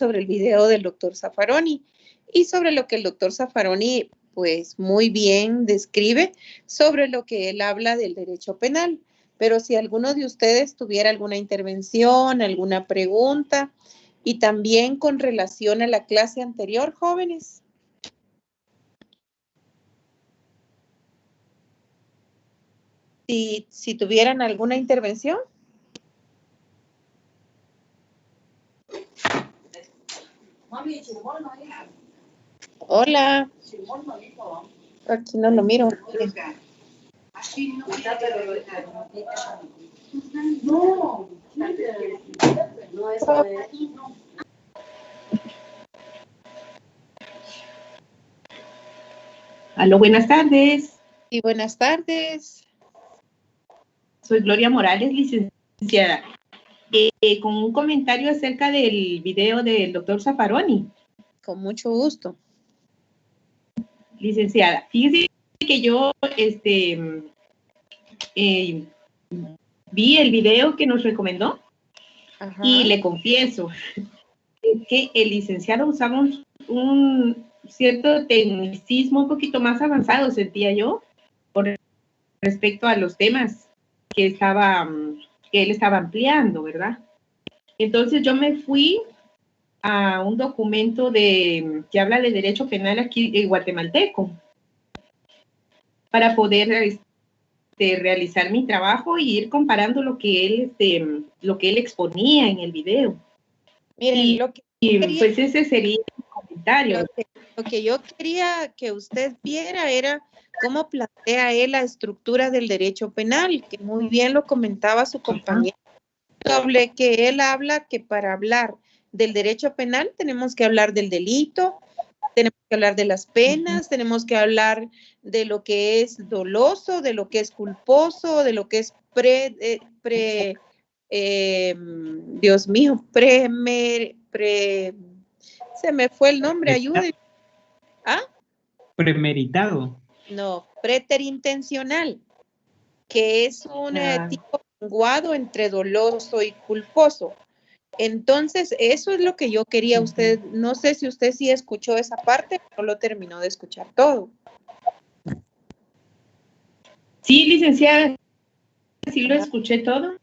sobre el video del doctor Zaffaroni y sobre lo que el doctor Zaffaroni pues muy bien describe sobre lo que él habla del derecho penal. Pero si alguno de ustedes tuviera alguna intervención, alguna pregunta y también con relación a la clase anterior, jóvenes. Si tuvieran alguna intervención. Hola. Aquí no lo miro. No, eso es. Aló, buenas tardes. Y buenas tardes. Soy Gloria Morales, licenciada. Con un comentario acerca del video del doctor Zaffaroni. Con mucho gusto. Licenciada, fíjese que yo vi el video que nos recomendó. Ajá. Y le confieso que el licenciado usaba un cierto tecnicismo un poquito más avanzado, sentía yo, con respecto a los temas que él estaba ampliando, ¿verdad? Entonces yo me fui a un documento que habla de derecho penal aquí en guatemalteco para poder realizar mi trabajo y ir comparando lo que él exponía en el video. Miren, pues ese sería el comentario. Lo que yo quería que usted viera era cómo plantea él la estructura del derecho penal, que muy bien lo comentaba su compañero, sobre que él habla que para hablar del derecho penal tenemos que hablar del delito, tenemos que hablar de las penas, tenemos que hablar de lo que es doloso, de lo que es culposo, de lo que es Dios mío, se me fue el nombre, ayúdenme. ¿Ah? Premeditado. No, preterintencional, que es un tipo lenguado entre doloso y culposo. Entonces, eso es lo que yo quería. Usted, no sé si usted sí escuchó esa parte, no lo terminó de escuchar todo. Sí, licenciada, sí lo escuché todo.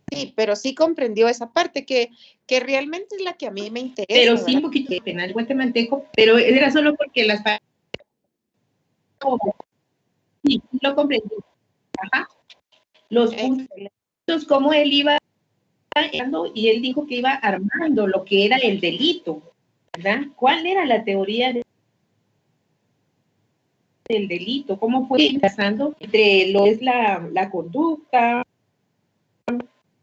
Sí, pero sí comprendió esa parte que realmente es la que a mí me interesa. Pero sí, ¿verdad? Un poquito de penal guatemalteco, pero era solo porque las partes... Sí, lo comprendí. Ajá. Los puntos, como él iba y él dijo que iba armando lo que era el delito, ¿verdad? ¿Cuál era la teoría del delito? ¿Cómo fue pasando entre lo que es la conducta?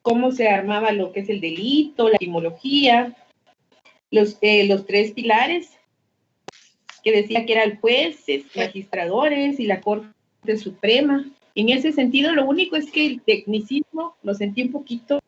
¿Cómo se armaba lo que es el delito, la etimología? Los tres pilares que decía que eran jueces, magistradores y la Corte Suprema. En ese sentido, lo único es que el tecnicismo lo sentí un poquito.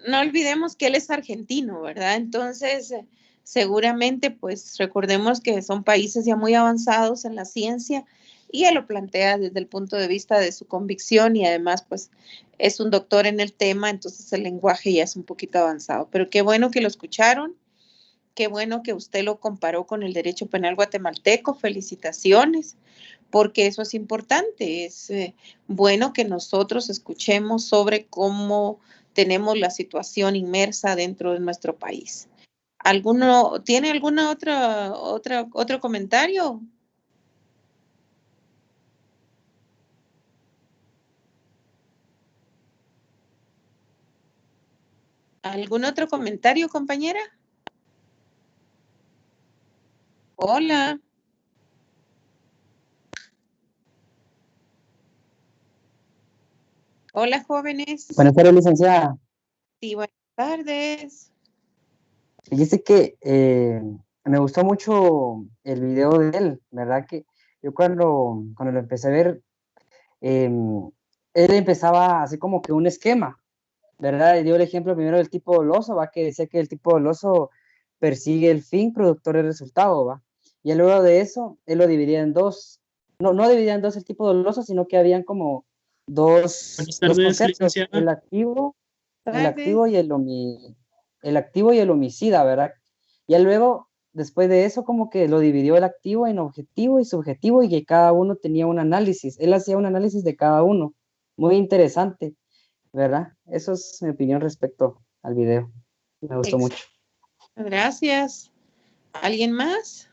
No olvidemos que él es argentino, ¿verdad? Entonces, seguramente, pues, recordemos que son países ya muy avanzados en la ciencia y él lo plantea desde el punto de vista de su convicción y además, pues, es un doctor en el tema, entonces el lenguaje ya es un poquito avanzado. Pero qué bueno que lo escucharon, qué bueno que usted lo comparó con el derecho penal guatemalteco, felicitaciones, porque eso es importante, es bueno que nosotros escuchemos sobre cómo tenemos la situación inmersa dentro de nuestro país. ¿Tiene alguna otro comentario? ¿Algún otro comentario, compañera? Hola. Hola, jóvenes. Buenas tardes, licenciada. Sí, buenas tardes. Fíjese que me gustó mucho el video de él, ¿verdad? Que yo cuando lo empecé a ver, él empezaba así como que un esquema, ¿verdad? Y dio el ejemplo primero del tipo doloso, ¿va? Que decía que el tipo doloso persigue el fin productor del resultado, ¿va? Y luego de eso, él lo dividía en dos. No dividía en dos el tipo doloso, sino que habían como dos conceptos, el activo y el el activo y el homicida, ¿verdad? Y luego, después de eso, como que lo dividió el activo en objetivo y subjetivo y que cada uno tenía un análisis. Él hacía un análisis de cada uno. Muy interesante, ¿verdad? Eso es mi opinión respecto al video. Me gustó mucho. Gracias. ¿Alguien más?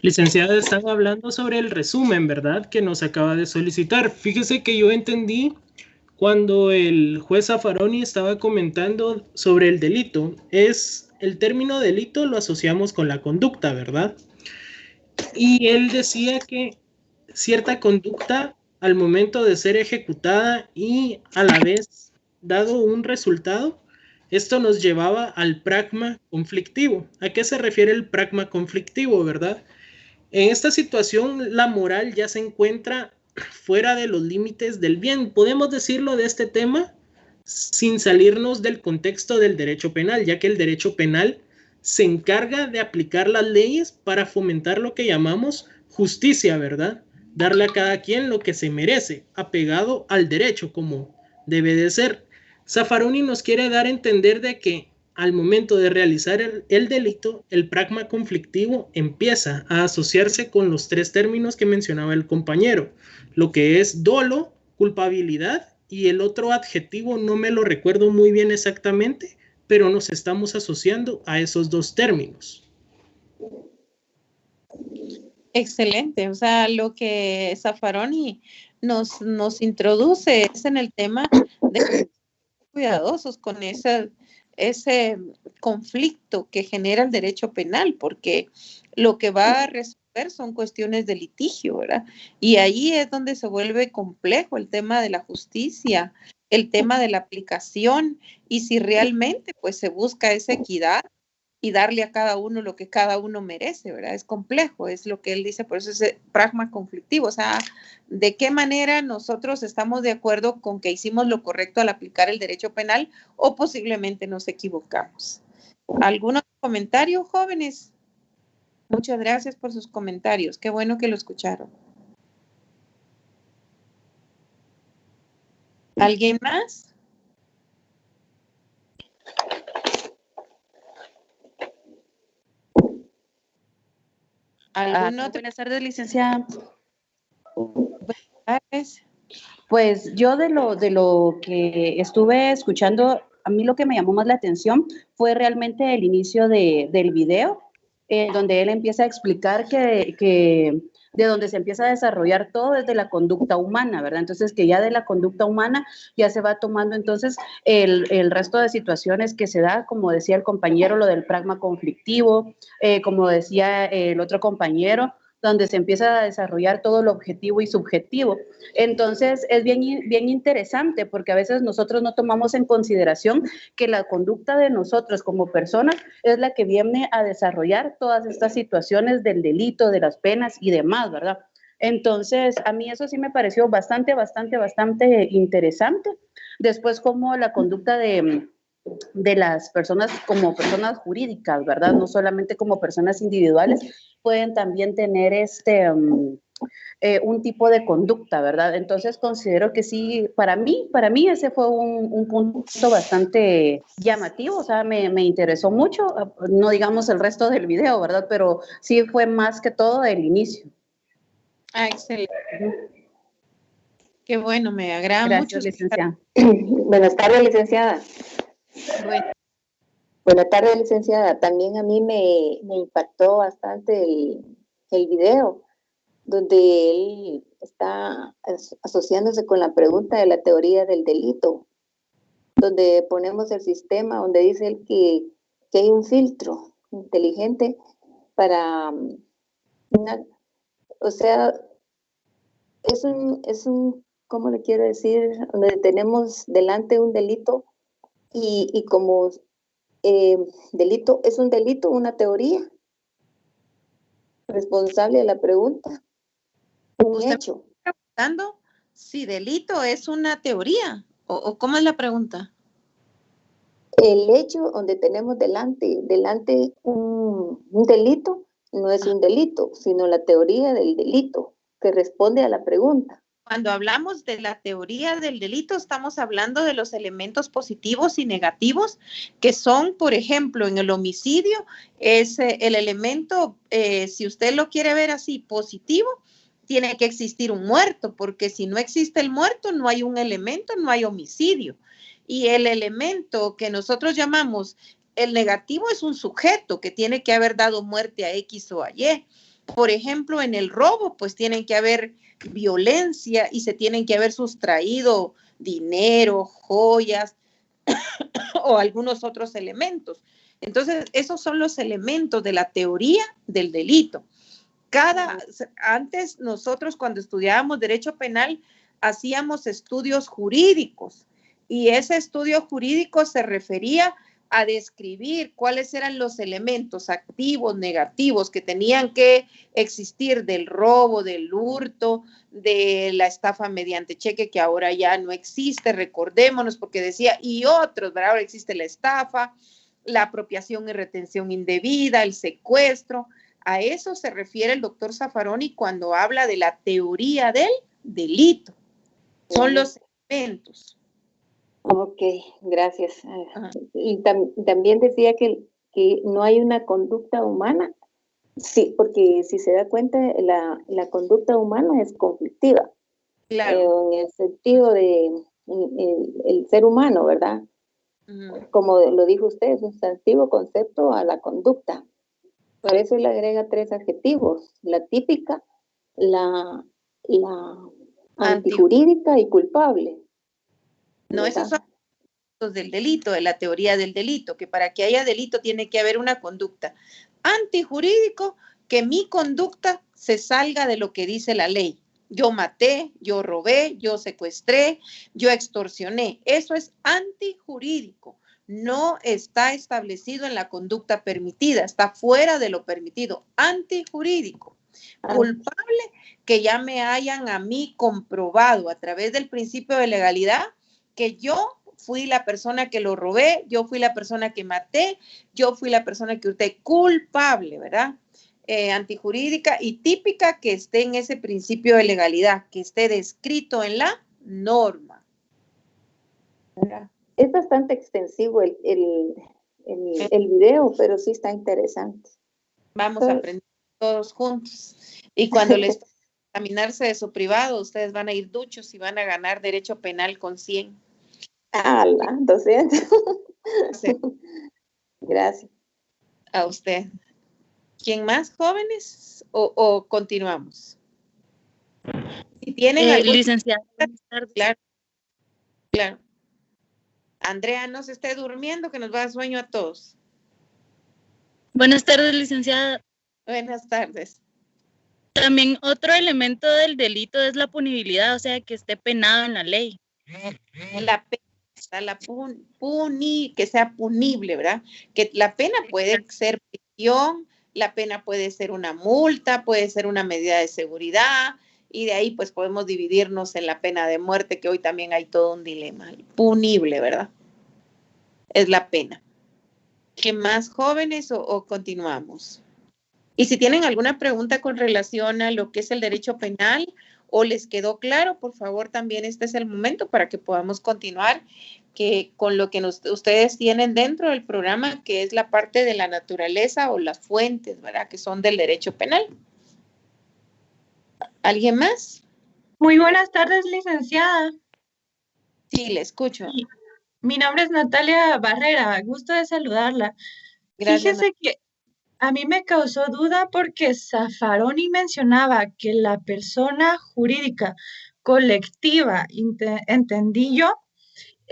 Licenciada, están hablando sobre el resumen, ¿verdad? Que nos acaba de solicitar. Fíjese que yo entendí cuando el juez Zaffaroni estaba comentando sobre el delito. El término delito lo asociamos con la conducta, ¿verdad? Y él decía que cierta conducta al momento de ser ejecutada y a la vez dado un resultado, esto nos llevaba al pragma conflictivo. ¿A qué se refiere el pragma conflictivo, verdad? En esta situación, la moral ya se encuentra fuera de los límites del bien. Podemos decirlo de este tema sin salirnos del contexto del derecho penal, ya que el derecho penal se encarga de aplicar las leyes para fomentar lo que llamamos justicia, ¿verdad? Darle a cada quien lo que se merece, apegado al derecho como debe de ser. Zaffaroni nos quiere dar a entender de que al momento de realizar el delito, el pragma conflictivo empieza a asociarse con los tres términos que mencionaba el compañero, lo que es dolo, culpabilidad y el otro adjetivo no me lo recuerdo muy bien exactamente, pero nos estamos asociando a esos dos términos. Excelente, o sea, lo que Zaffaroni nos introduce es en el tema de ser cuidadosos con ese conflicto que genera el derecho penal, porque lo que va a resolver son cuestiones de litigio, ¿verdad? Y ahí es donde se vuelve complejo el tema de la justicia, el tema de la aplicación, y si realmente pues se busca esa equidad y darle a cada uno lo que cada uno merece, ¿verdad? Es complejo, es lo que él dice, por eso es pragma conflictivo, o sea, de qué manera nosotros estamos de acuerdo con que hicimos lo correcto al aplicar el derecho penal o posiblemente nos equivocamos. ¿Algún otro comentario, jóvenes? Muchas gracias por sus comentarios, qué bueno que lo escucharon. ¿Alguien más? Buenas tardes, licenciada. Buenas tardes. Pues yo de lo que estuve escuchando, a mí lo que me llamó más la atención fue realmente el inicio del video, donde él empieza a explicar que de donde se empieza a desarrollar todo desde la conducta humana, ¿verdad? Entonces, que ya de la conducta humana ya se va tomando entonces el resto de situaciones que se da, como decía el compañero, lo del pragma conflictivo, como decía el otro compañero, donde se empieza a desarrollar todo lo objetivo y subjetivo. Entonces, es bien interesante porque a veces nosotros no tomamos en consideración que la conducta de nosotros como personas es la que viene a desarrollar todas estas situaciones del delito, de las penas y demás, ¿verdad? Entonces, a mí eso sí me pareció bastante interesante. Después, como la conducta de las personas como personas jurídicas, ¿verdad? No solamente como personas individuales, pueden también tener un tipo de conducta, ¿verdad? Entonces considero que sí, para mí ese fue un punto bastante llamativo, o sea, me interesó mucho, no digamos el resto del video, ¿verdad? Pero sí fue más que todo el inicio. Ah, excelente. Qué bueno, me agrada mucho. Gracias, licenciada. Buenas tardes, licenciada. Bueno. Buenas tardes, licenciada. También a mí me impactó bastante el video, donde él está asociándose con la pregunta de la teoría del delito, donde ponemos el sistema, donde dice él que hay un filtro inteligente para o sea, es un, ¿cómo le quiero decir? Donde tenemos delante un delito y como delito es un delito, una teoría responsable de la pregunta, un hecho. ¿Está preguntando si delito es una teoría o cómo es la pregunta? El hecho donde tenemos delante un delito no es un delito, sino la teoría del delito que responde a la pregunta. Cuando hablamos de la teoría del delito, estamos hablando de los elementos positivos y negativos, que son, por ejemplo, en el homicidio, es el elemento, si usted lo quiere ver así, positivo, tiene que existir un muerto, porque si no existe el muerto, no hay un elemento, no hay homicidio. Y el elemento que nosotros llamamos el negativo es un sujeto que tiene que haber dado muerte a X o a Y. Por ejemplo, en el robo, pues tienen que haber violencia y se tienen que haber sustraído dinero, joyas o algunos otros elementos. Entonces, esos son los elementos de la teoría del delito. Antes nosotros cuando estudiábamos derecho penal hacíamos estudios jurídicos y ese estudio jurídico se refería a describir cuáles eran los elementos activos, negativos que tenían que existir del robo, del hurto, de la estafa mediante cheque, que ahora ya no existe, recordémonos, porque decía, y otros, ¿verdad? Ahora existe la estafa, la apropiación y retención indebida, el secuestro. A eso se refiere el doctor Zaffaroni cuando habla de la teoría del delito. Son los elementos. Ok, gracias. Y también decía que no hay una conducta humana. Sí, porque si se da cuenta, la conducta humana es conflictiva. Claro. En el sentido de el ser humano, ¿verdad? Como lo dijo usted, es un sustantivo concepto a la conducta. Por eso le agrega 3 adjetivos: la típica, la antijurídica y culpable. No, esos son los del delito, de la teoría del delito, que para que haya delito tiene que haber una conducta. Antijurídico, que mi conducta se salga de lo que dice la ley. Yo maté, yo robé, yo secuestré, yo extorsioné. Eso es antijurídico. No está establecido en la conducta permitida, está fuera de lo permitido. Antijurídico. Culpable, que ya me hayan a mí comprobado a través del principio de legalidad que yo fui la persona que lo robé, yo fui la persona que maté, yo fui la persona que hurté. Culpable, ¿verdad? Antijurídica y típica, que esté en ese principio de legalidad, que esté descrito en la norma. ¿Verdad? Es bastante extensivo el video, pero sí está interesante. Vamos a aprender todos juntos. Y cuando les toque examinarse de su privado, ustedes van a ir duchos y van a ganar derecho penal con 100. ¡Hala! 200. Sí. Gracias. A usted. ¿Quién más, jóvenes? ¿O continuamos? Si tienen algún... Licenciada. Claro. Claro. Andrea, no se esté durmiendo, que nos va a dar sueño a todos. Buenas tardes, licenciada. Buenas tardes. También otro elemento del delito es la punibilidad, o sea, que esté penado en la ley. La pena, que sea punible, ¿verdad? Que la pena puede ser prisión, la pena puede ser una multa, puede ser una medida de seguridad, y de ahí pues podemos dividirnos en la pena de muerte, que hoy también hay todo un dilema. Punible, ¿verdad? Es la pena. ¿Qué más, jóvenes, o continuamos? Y si tienen alguna pregunta con relación a lo que es el derecho penal o les quedó claro, por favor, también este es el momento para que podamos continuar con lo que ustedes tienen dentro del programa, que es la parte de la naturaleza o las fuentes, ¿verdad? Que son del derecho penal. ¿Alguien más? Muy buenas tardes, licenciada. Sí, le escucho. Mi nombre es Natalia Barrera, gusto de saludarla. Gracias. Fíjese que a mí me causó duda porque Zaffaroni mencionaba que la persona jurídica colectiva, entendí yo,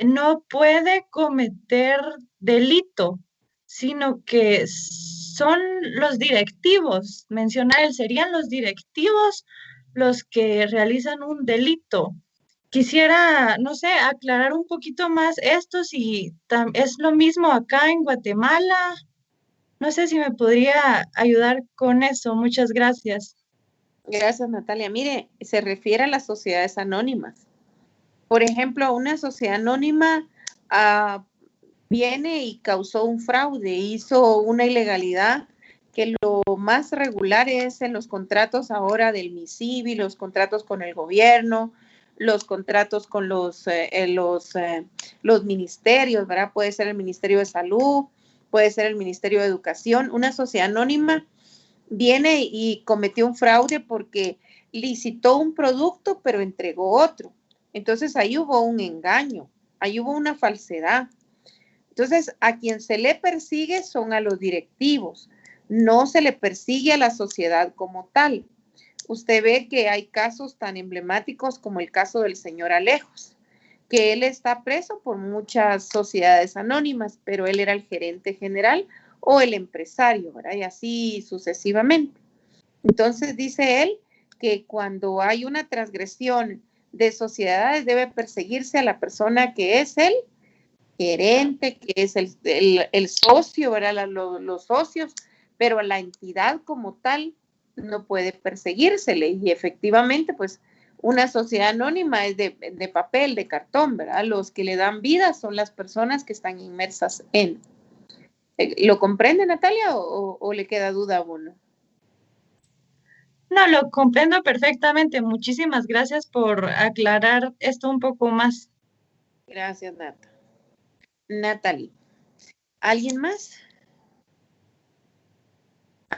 no puede cometer delito, sino que son los directivos, menciona él, serían los directivos los que realizan un delito. Quisiera, no sé, aclarar un poquito más esto, si es lo mismo acá en Guatemala. No sé si me podría ayudar con eso. Muchas gracias. Gracias, Natalia. Mire, se refiere a las sociedades anónimas. Por ejemplo, una sociedad anónima viene y causó un fraude, hizo una ilegalidad, que lo más regular es en los contratos ahora del MISIBI, los contratos con el gobierno, los contratos con los ministerios, ¿verdad? Puede ser el Ministerio de Salud, puede ser el Ministerio de Educación. Una sociedad anónima viene y cometió un fraude porque licitó un producto, pero entregó otro. Entonces, ahí hubo un engaño, ahí hubo una falsedad. Entonces, a quien se le persigue son a los directivos, no se le persigue a la sociedad como tal. Usted ve que hay casos tan emblemáticos como el caso del señor Alejos, que él está preso por muchas sociedades anónimas, pero él era el gerente general o el empresario, ¿verdad? Y así sucesivamente. Entonces dice él que cuando hay una transgresión de sociedades debe perseguirse a la persona que es el gerente, que es el socio, ¿verdad? Los socios, pero a la entidad como tal no puede perseguírsele. Y efectivamente, pues una sociedad anónima es de papel, de cartón, ¿verdad? Los que le dan vida son las personas que están inmersas en. ¿Lo comprende, Natalia, o le queda duda a uno? No, lo comprendo perfectamente. Muchísimas gracias por aclarar esto un poco más. Gracias, Natalie. ¿Alguien más?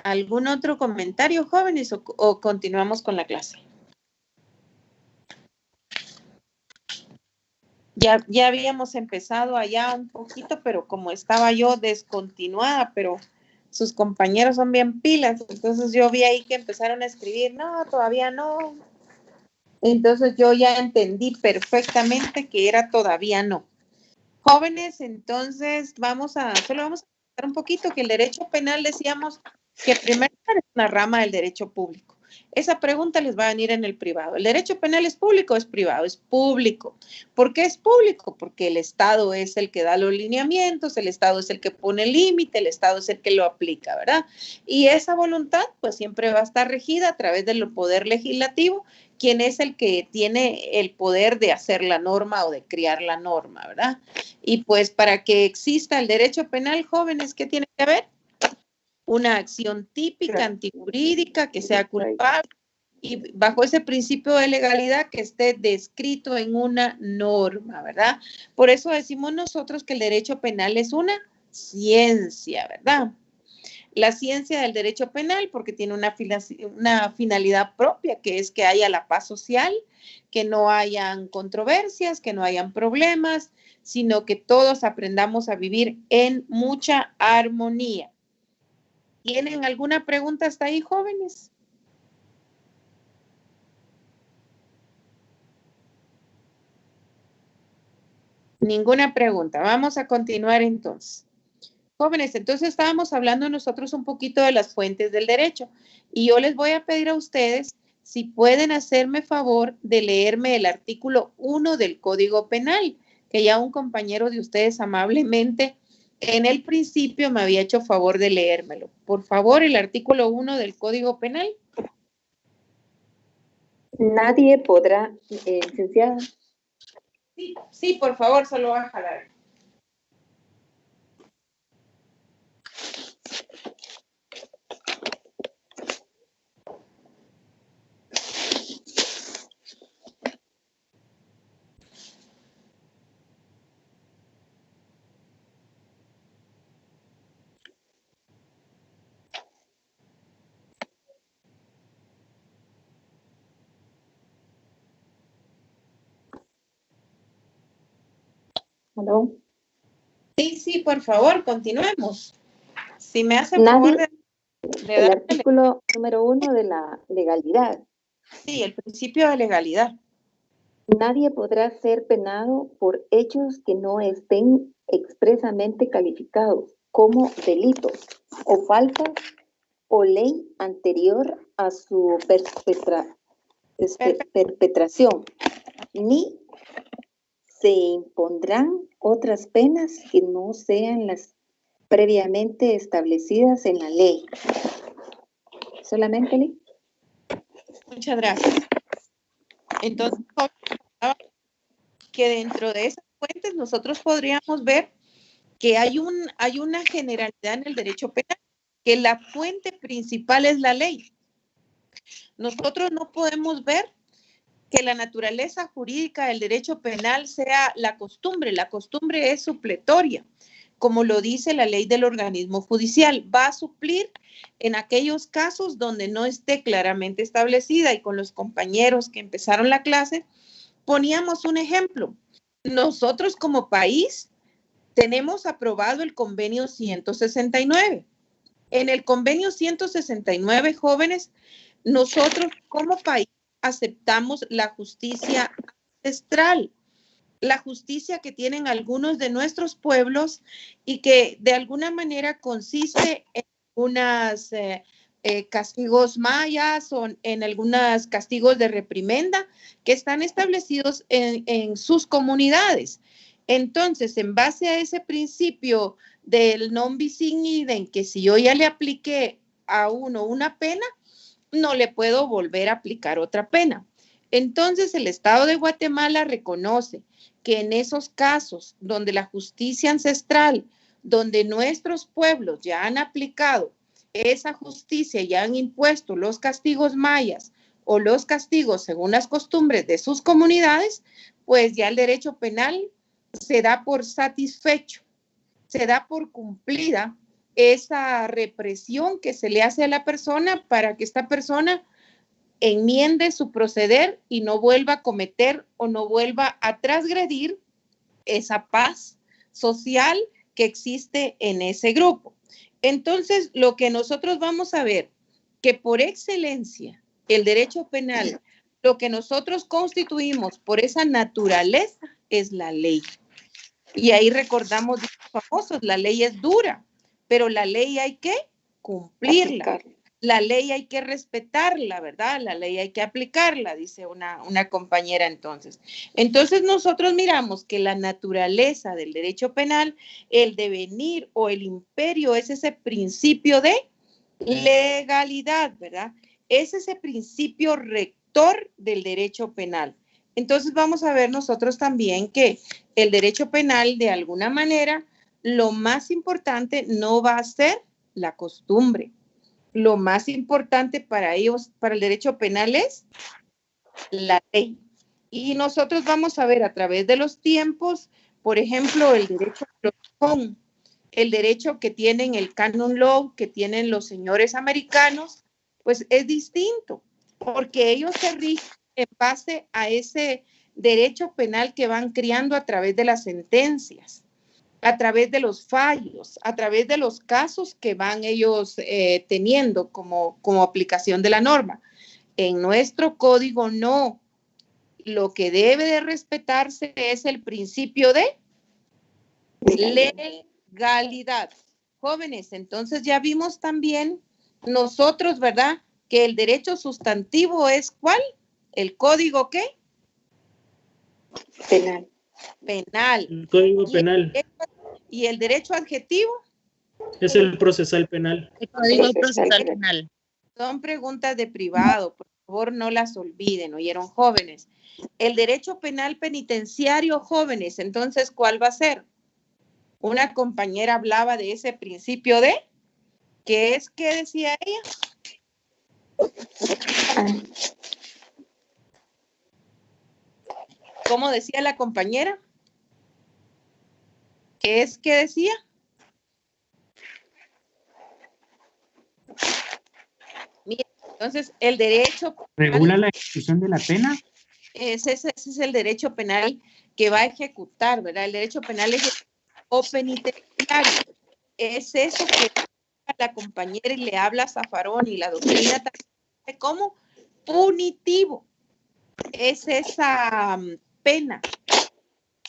¿Algún otro comentario, jóvenes, o continuamos con la clase? Ya habíamos empezado allá un poquito, pero como estaba yo descontinuada, pero sus compañeros son bien pilas, entonces yo vi ahí que empezaron a escribir, no, todavía no. Entonces yo ya entendí perfectamente que era todavía no. Jóvenes, entonces solo vamos a hablar un poquito que el derecho penal decíamos que primero es una rama del derecho público. Esa pregunta les va a venir en el privado. ¿El derecho penal es público o es privado? Es público. ¿Por qué es público? Porque el Estado es el que da los lineamientos, el Estado es el que pone el límite, el Estado es el que lo aplica, ¿verdad? Y esa voluntad pues siempre va a estar regida a través del poder legislativo, quien es el que tiene el poder de hacer la norma o de crear la norma, ¿verdad? Y pues para que exista el derecho penal, jóvenes, ¿qué tiene que haber? Una acción típica, antijurídica, que sea culpable y bajo ese principio de legalidad que esté descrito en una norma, ¿verdad? Por eso decimos nosotros que el derecho penal es una ciencia, ¿verdad? La ciencia del derecho penal porque tiene una finalidad propia, que es que haya la paz social, que no hayan controversias, que no hayan problemas, sino que todos aprendamos a vivir en mucha armonía. ¿Tienen alguna pregunta hasta ahí, jóvenes? Ninguna pregunta. Vamos a continuar entonces. Jóvenes, entonces estábamos hablando nosotros un poquito de las fuentes del derecho y yo les voy a pedir a ustedes si pueden hacerme favor de leerme el artículo 1 del Código Penal, que ya un compañero de ustedes amablemente en el principio me había hecho favor de leérmelo. Por favor, el artículo 1 del Código Penal. Nadie podrá, licenciada. Sí, por favor, solo va a jalar. ¿Aló? Sí, por favor, continuemos. Si me hacen Nadie, favor de el artículo número 1 de la legalidad. Sí, el principio de legalidad. Nadie podrá ser penado por hechos que no estén expresamente calificados como delitos o faltas o ley anterior a su perpetración, ni se impondrán otras penas que no sean las previamente establecidas en la ley. ¿Solamente, Lee? Muchas gracias. Entonces, que dentro de esas fuentes nosotros podríamos ver que hay una generalidad en el derecho penal, que la fuente principal es la ley. Nosotros no podemos ver que la naturaleza jurídica del derecho penal sea la costumbre. La costumbre es supletoria, como lo dice la ley del organismo judicial. Va a suplir en aquellos casos donde no esté claramente establecida. Y con los compañeros que empezaron la clase, poníamos un ejemplo. Nosotros como país tenemos aprobado el convenio 169. En el convenio 169, jóvenes, nosotros como país aceptamos la justicia ancestral, la justicia que tienen algunos de nuestros pueblos y que de alguna manera consiste en unos castigos mayas o en algunos castigos de reprimenda que están establecidos en sus comunidades. Entonces, en base a ese principio del non bis in idem, que si yo ya le apliqué a uno una pena, no le puedo volver a aplicar otra pena. Entonces, el Estado de Guatemala reconoce que en esos casos donde la justicia ancestral, donde nuestros pueblos ya han aplicado esa justicia, ya han impuesto los castigos mayas o los castigos según las costumbres de sus comunidades, pues ya el derecho penal se da por satisfecho, se da por cumplida esa represión que se le hace a la persona para que esta persona enmiende su proceder y no vuelva a cometer o no vuelva a transgredir esa paz social que existe en ese grupo. Entonces, lo que nosotros vamos a ver, que por excelencia el derecho penal, lo que nosotros constituimos por esa naturaleza es la ley. Y ahí recordamos los famosos, la ley es dura, pero la ley hay que cumplirla. La ley hay que respetarla, ¿verdad? La ley hay que aplicarla, dice una compañera entonces. Entonces nosotros miramos que la naturaleza del derecho penal, el devenir o el imperio es ese principio de legalidad, ¿verdad? Es ese principio rector del derecho penal. Entonces vamos a ver nosotros también que el derecho penal, de alguna manera, lo más importante no va a ser la costumbre. Lo más importante para ellos, para el derecho penal, es la ley. Y nosotros vamos a ver a través de los tiempos, por ejemplo, el derecho anglosajón, el derecho que tienen el canon law, que tienen los señores americanos, pues es distinto, porque ellos se rigen en base a ese derecho penal que van creando a través de las sentencias, a través de los fallos, a través de los casos que van ellos teniendo como aplicación de la norma. En nuestro código no. Lo que debe de respetarse es el principio de legalidad. Jóvenes, entonces ya vimos también nosotros, ¿verdad? Que el derecho sustantivo es ¿cuál? ¿El código qué? Penal. Penal. El código penal. ¿Y el derecho adjetivo? Es el procesal penal. El código procesal penal. Son preguntas de privado, por favor no las olviden, ¿oyeron, jóvenes? El derecho penal penitenciario, jóvenes, entonces, ¿cuál va a ser? Una compañera hablaba de ese principio de, ¿qué es que decía ella? ¿Cómo decía la compañera? ¿Qué es que decía? Mira, entonces el derecho penal, ¿regula la ejecución de la pena? ese es el derecho penal que va a ejecutar, ¿verdad? El derecho penal o penitenciario. Es eso que la compañera y le habla a Zaffaroni y la doctrina también como punitivo. Es esa pena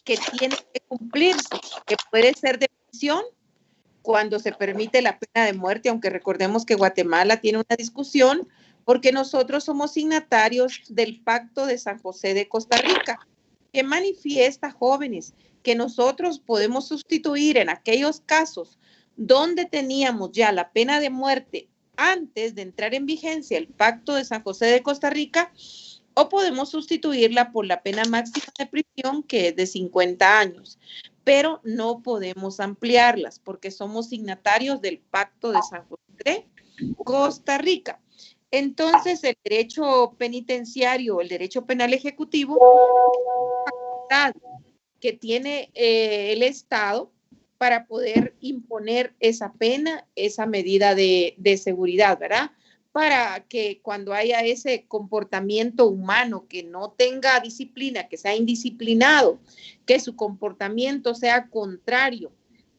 que tiene que cumplirse, que puede ser de prisión cuando se permite la pena de muerte, aunque recordemos que Guatemala tiene una discusión porque nosotros somos signatarios del Pacto de San José de Costa Rica, que manifiesta, jóvenes, que nosotros podemos sustituir en aquellos casos donde teníamos ya la pena de muerte antes de entrar en vigencia el Pacto de San José de Costa Rica, o podemos sustituirla por la pena máxima de prisión, que es de 50 años. Pero no podemos ampliarlas porque somos signatarios del Pacto de San José de Costa Rica. Entonces, el derecho penitenciario, el derecho penal ejecutivo, que tiene el Estado para poder imponer esa pena, esa medida de seguridad, ¿verdad? Para que cuando haya ese comportamiento humano que no tenga disciplina, que sea indisciplinado, que su comportamiento sea contrario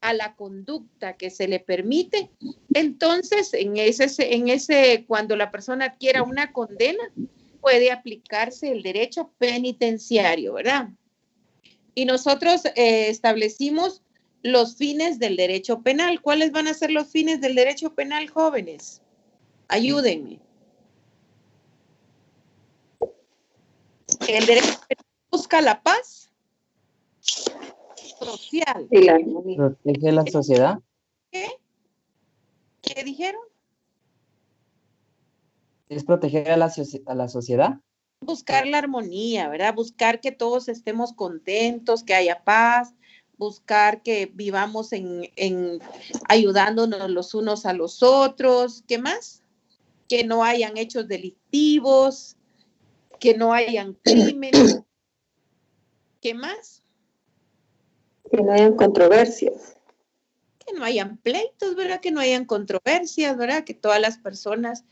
a la conducta que se le permite, entonces cuando la persona adquiera una condena, puede aplicarse el derecho penitenciario, ¿verdad? Y nosotros establecimos los fines del derecho penal. ¿Cuáles van a ser los fines del derecho penal, jóvenes? Ayúdenme. El derecho penal busca la paz social. Y la armonía. Protege la sociedad. ¿Qué? ¿Qué dijeron? Es proteger a la sociedad. Buscar la armonía, ¿verdad? Buscar que todos estemos contentos, que haya paz, buscar que vivamos en ayudándonos los unos a los otros. ¿Qué más? Que no hayan hechos delictivos, que no hayan crímenes. ¿Qué más? Que no hayan controversias. Que no hayan pleitos, ¿verdad? Que no hayan controversias, ¿verdad? Que todas las personas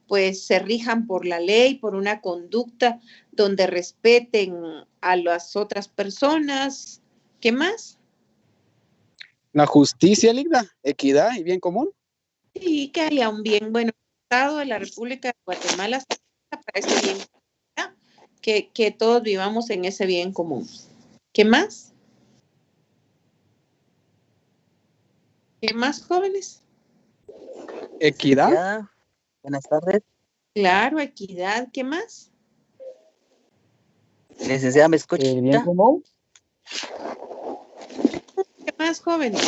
pues se rijan por la ley, por una conducta donde respeten a las otras personas. ¿Qué más? La justicia, Ligda, equidad y bien común. Y que haya un bien bueno Estado de la República de Guatemala para ese bien, ¿verdad? Que todos vivamos en ese bien común. ¿Qué más? ¿Qué más, jóvenes? Equidad. Ya. Buenas tardes. Claro, equidad. ¿Qué más? Licenciada, ¿me escucha? El bien común. ¿Qué más, jóvenes?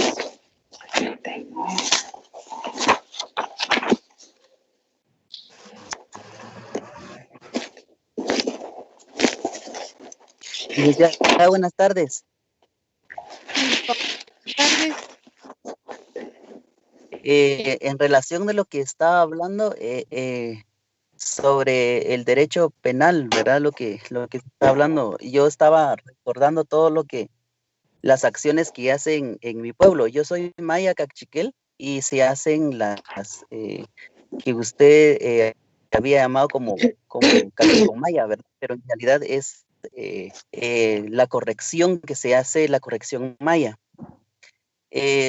Licenciada, buenas tardes. Buenas tardes. En relación de lo que estaba hablando sobre el derecho penal, ¿verdad? Lo que está hablando, yo estaba recordando todo las acciones que hacen en mi pueblo. Yo soy maya cachiquel y se hacen las que usted había llamado como maya, ¿verdad? Pero en realidad es la corrección que se hace, la corrección maya.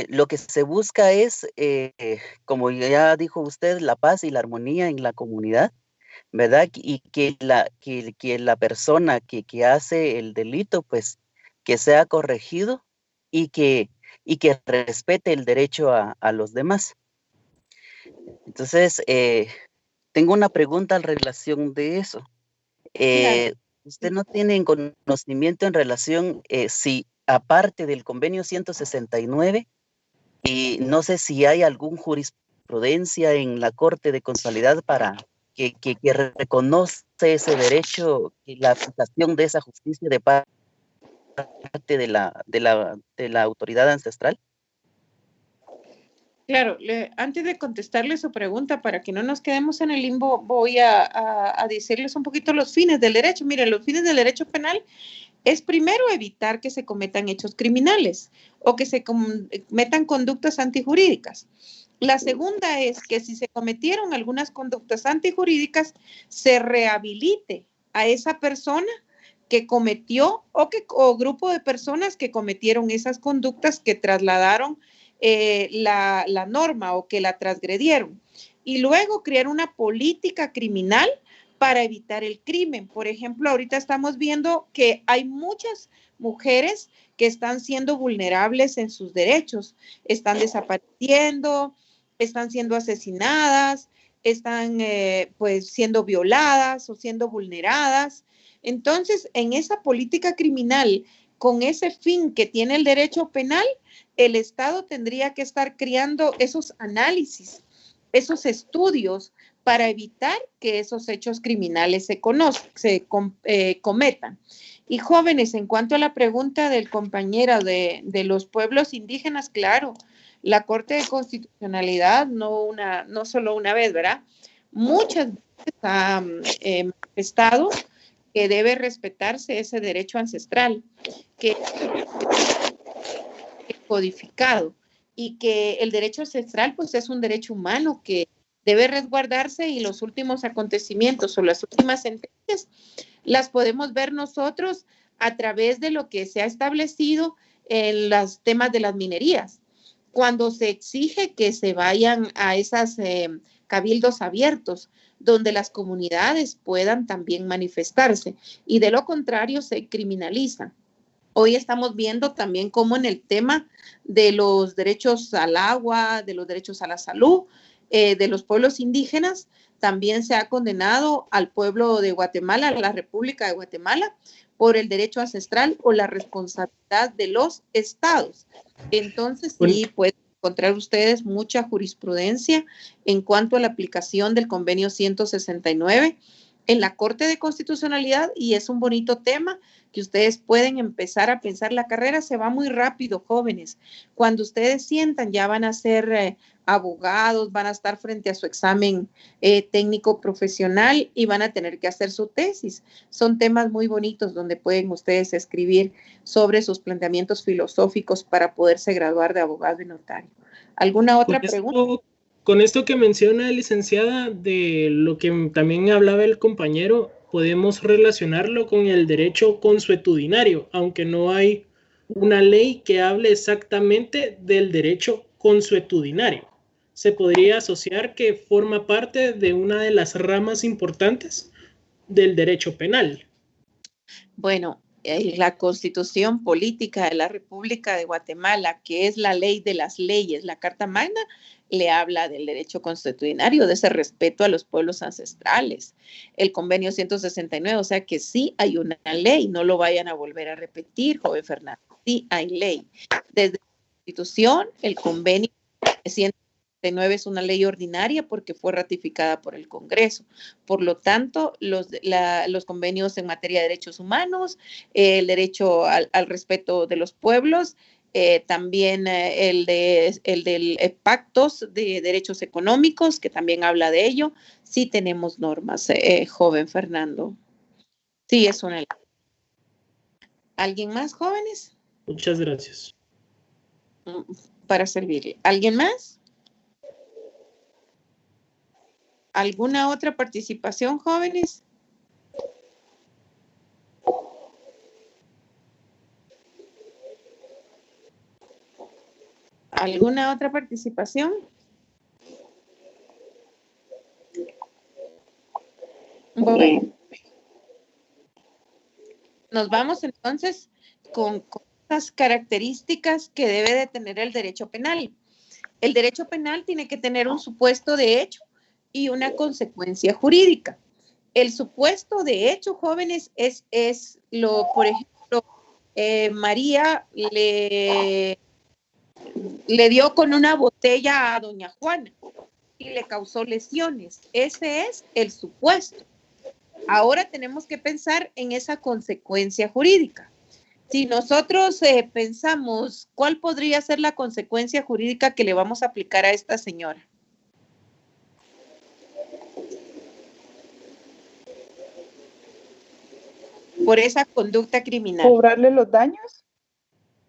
Lo que se busca es, como ya dijo usted, la paz y la armonía en la comunidad, ¿verdad? Y que la persona que hace el delito, pues, que sea corregido y que respete el derecho a los demás. Entonces, tengo una pregunta en relación de eso. Claro. ¿Usted no tiene conocimiento en relación si aparte del convenio 169, y no sé si hay algún jurisprudencia en la Corte de Constitucionalidad para que reconoce ese derecho y la aplicación de esa justicia de parte de la autoridad ancestral? Claro, antes de contestarle su pregunta, para que no nos quedemos en el limbo, voy a decirles un poquito los fines del derecho. Miren, los fines del derecho penal es primero evitar que se cometan hechos criminales o que se cometan conductas antijurídicas. La segunda es que si se cometieron algunas conductas antijurídicas, se rehabilite a esa persona que cometió o grupo de personas que cometieron esas conductas que trasladaron la norma o que la transgredieron. Y luego crear una política criminal para evitar el crimen. Por ejemplo, ahorita estamos viendo que hay muchas mujeres que están siendo vulnerables en sus derechos, están desapareciendo, están siendo asesinadas, están pues siendo violadas o siendo vulneradas. Entonces, en esa política criminal, con ese fin que tiene el derecho penal, el Estado tendría que estar creando esos análisis, esos estudios para evitar que esos hechos criminales se cometan. Y jóvenes, en cuanto a la pregunta del compañero de los pueblos indígenas, claro, la Corte de Constitucionalidad, no solo una vez, ¿verdad? muchas veces ha manifestado que debe respetarse ese derecho ancestral, que es codificado, y que el derecho ancestral pues es un derecho humano que debe resguardarse, y los últimos acontecimientos o las últimas sentencias las podemos ver nosotros a través de lo que se ha establecido en los temas de las minerías, cuando se exige que se vayan a esas cabildos abiertos donde las comunidades puedan también manifestarse, y de lo contrario se criminaliza. Hoy estamos viendo también cómo en el tema de los derechos al agua, de los derechos a la salud, de los pueblos indígenas, también se ha condenado al pueblo de Guatemala, a la República de Guatemala, por el derecho ancestral o la responsabilidad de los estados. Entonces, sí, pueden encontrar ustedes mucha jurisprudencia en cuanto a la aplicación del convenio 169 en la Corte de Constitucionalidad, y es un bonito tema que ustedes pueden empezar a pensar. La carrera se va muy rápido, jóvenes. Cuando ustedes sientan, ya van a ser abogados, van a estar frente a su examen técnico profesional y van a tener que hacer su tesis. Son temas muy bonitos donde pueden ustedes escribir sobre sus planteamientos filosóficos para poderse graduar de abogado y notario. ¿Alguna otra pregunta? Con esto que menciona, licenciada, de lo que también hablaba el compañero, podemos relacionarlo con el derecho consuetudinario, aunque no hay una ley que hable exactamente del derecho consuetudinario. ¿Se podría asociar que forma parte de una de las ramas importantes del derecho penal? Bueno, la Constitución Política de la República de Guatemala, que es la ley de las leyes, la Carta Magna, le habla del derecho consuetudinario, de ese respeto a los pueblos ancestrales. El convenio 169, o sea que sí hay una ley, no lo vayan a volver a repetir, joven Fernando, sí hay ley. Desde la Constitución, el convenio 169 es una ley ordinaria porque fue ratificada por el Congreso. Por lo tanto, los convenios en materia de derechos humanos, el derecho al respeto de los pueblos, también el del pactos de derechos económicos, que también habla de ello. Sí tenemos normas, joven Fernando. Sí, es una ley. ¿Alguien más, jóvenes? Muchas gracias. Para servirle. ¿Alguien más? ¿Alguna otra participación, jóvenes? ¿Alguna otra participación? Bueno, nos vamos entonces con las características que debe de tener el derecho penal. El derecho penal tiene que tener un supuesto de hecho y una consecuencia jurídica. El supuesto de hecho, jóvenes, es por ejemplo, María le dio con una botella a doña Juana y le causó lesiones. Ese es el supuesto. Ahora tenemos que pensar en esa consecuencia jurídica. Si nosotros pensamos cuál podría ser la consecuencia jurídica que le vamos a aplicar a esta señora. Por esa conducta criminal. ¿Cobrarle los daños?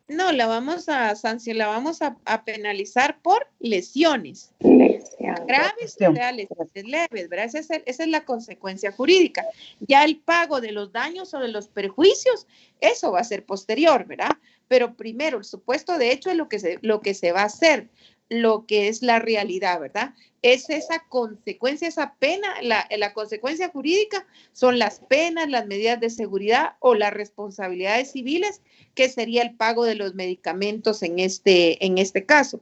No, la vamos a sancionar, la vamos a penalizar por lesiones. Graves o sea, lesiones leves, ¿verdad? Esa es la consecuencia jurídica. Ya el pago de los daños o de los perjuicios, eso va a ser posterior, ¿verdad? Pero primero, el supuesto de hecho es lo que se va a hacer, lo que es la realidad, ¿verdad? Es esa consecuencia, esa pena, la consecuencia jurídica son las penas, las medidas de seguridad o las responsabilidades civiles, que sería el pago de los medicamentos en este caso.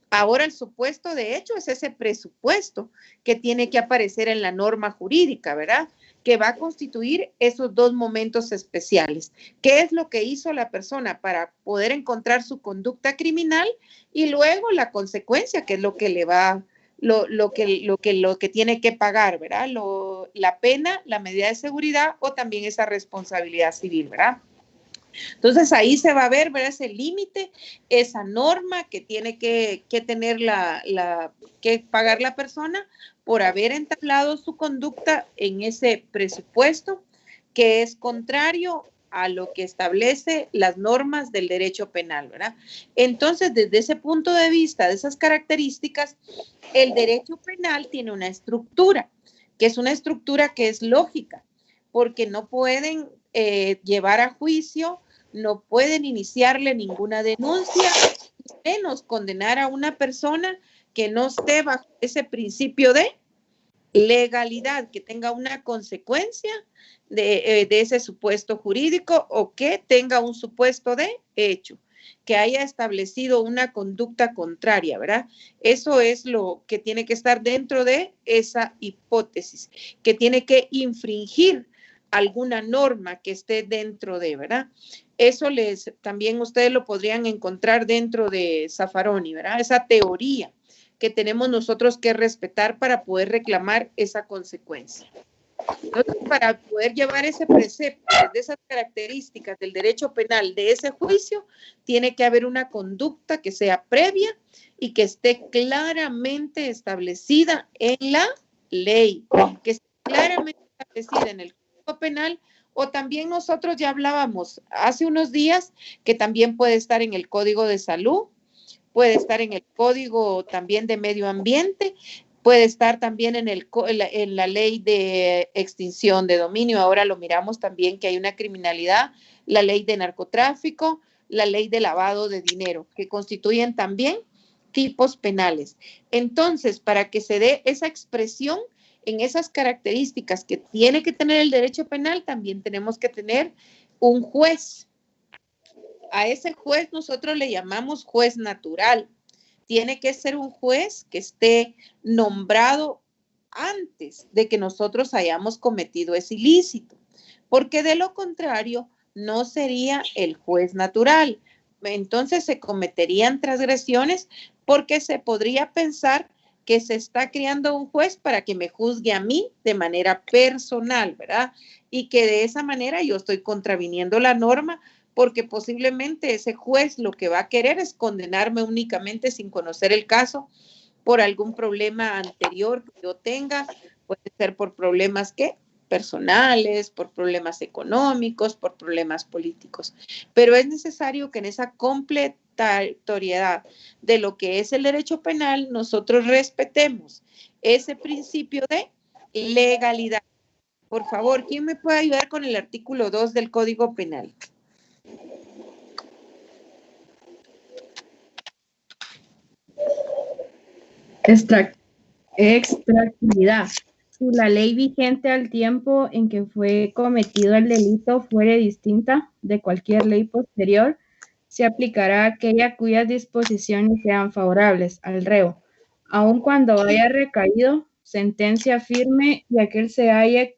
Ahora el supuesto de hecho es ese presupuesto que tiene que aparecer en la norma jurídica, ¿verdad? Que va a constituir esos dos momentos especiales. ¿Qué es lo que hizo la persona para poder encontrar su conducta criminal? Y luego la consecuencia, que es lo que le va, lo que tiene que pagar, ¿verdad? La pena, la medida de seguridad o también esa responsabilidad civil, ¿verdad? Entonces ahí se va a ver, ¿verdad? Ese límite, esa norma que tiene que tener que pagar la persona por haber entablado su conducta en ese presupuesto que es contrario a lo que establece las normas del derecho penal, ¿verdad? Entonces, desde ese punto de vista, de esas características, el derecho penal tiene una estructura, que es una estructura que es lógica, porque no pueden llevar a juicio, no pueden iniciarle ninguna denuncia, menos condenar a una persona que no esté bajo ese principio de legalidad, que tenga una consecuencia de ese supuesto jurídico o que tenga un supuesto de hecho, que haya establecido una conducta contraria, ¿verdad? Eso es lo que tiene que estar dentro de esa hipótesis, que tiene que infringir alguna norma que esté dentro de, ¿verdad? Eso también ustedes lo podrían encontrar dentro de Zaffaroni, ¿verdad? Esa teoría que tenemos nosotros que respetar para poder reclamar esa consecuencia. Entonces, para poder llevar ese precepto, de esas características del derecho penal de ese juicio, tiene que haber una conducta que sea previa y que esté claramente establecida en la ley, que esté claramente establecida en el Código Penal, o también nosotros ya hablábamos hace unos días que también puede estar en el Código de Salud, puede estar en el Código también de Medio Ambiente, puede estar también en la ley de extinción de dominio. Ahora lo miramos también que hay una criminalidad, la ley de narcotráfico, la ley de lavado de dinero, que constituyen también tipos penales. Entonces, para que se dé esa expresión en esas características que tiene que tener el derecho penal, también tenemos que tener un juez. A ese juez nosotros le llamamos juez natural. Tiene que ser un juez que esté nombrado antes de que nosotros hayamos cometido ese ilícito, porque de lo contrario no sería el juez natural. Entonces se cometerían transgresiones porque se podría pensar que se está creando un juez para que me juzgue a mí de manera personal, ¿verdad? Y que de esa manera yo estoy contraviniendo la norma, porque posiblemente ese juez lo que va a querer es condenarme únicamente sin conocer el caso por algún problema anterior que yo tenga, puede ser por problemas personales, por problemas económicos, por problemas políticos. Pero es necesario que en esa completoriedad de lo que es el derecho penal, nosotros respetemos ese principio de legalidad. Por favor, ¿quién me puede ayudar con el artículo 2 del Código Penal? Extractividad. Si la ley vigente al tiempo en que fue cometido el delito fuere distinta de cualquier ley posterior, se aplicará aquella cuyas disposiciones sean favorables al reo, aun cuando haya recaído sentencia firme y aquel se haya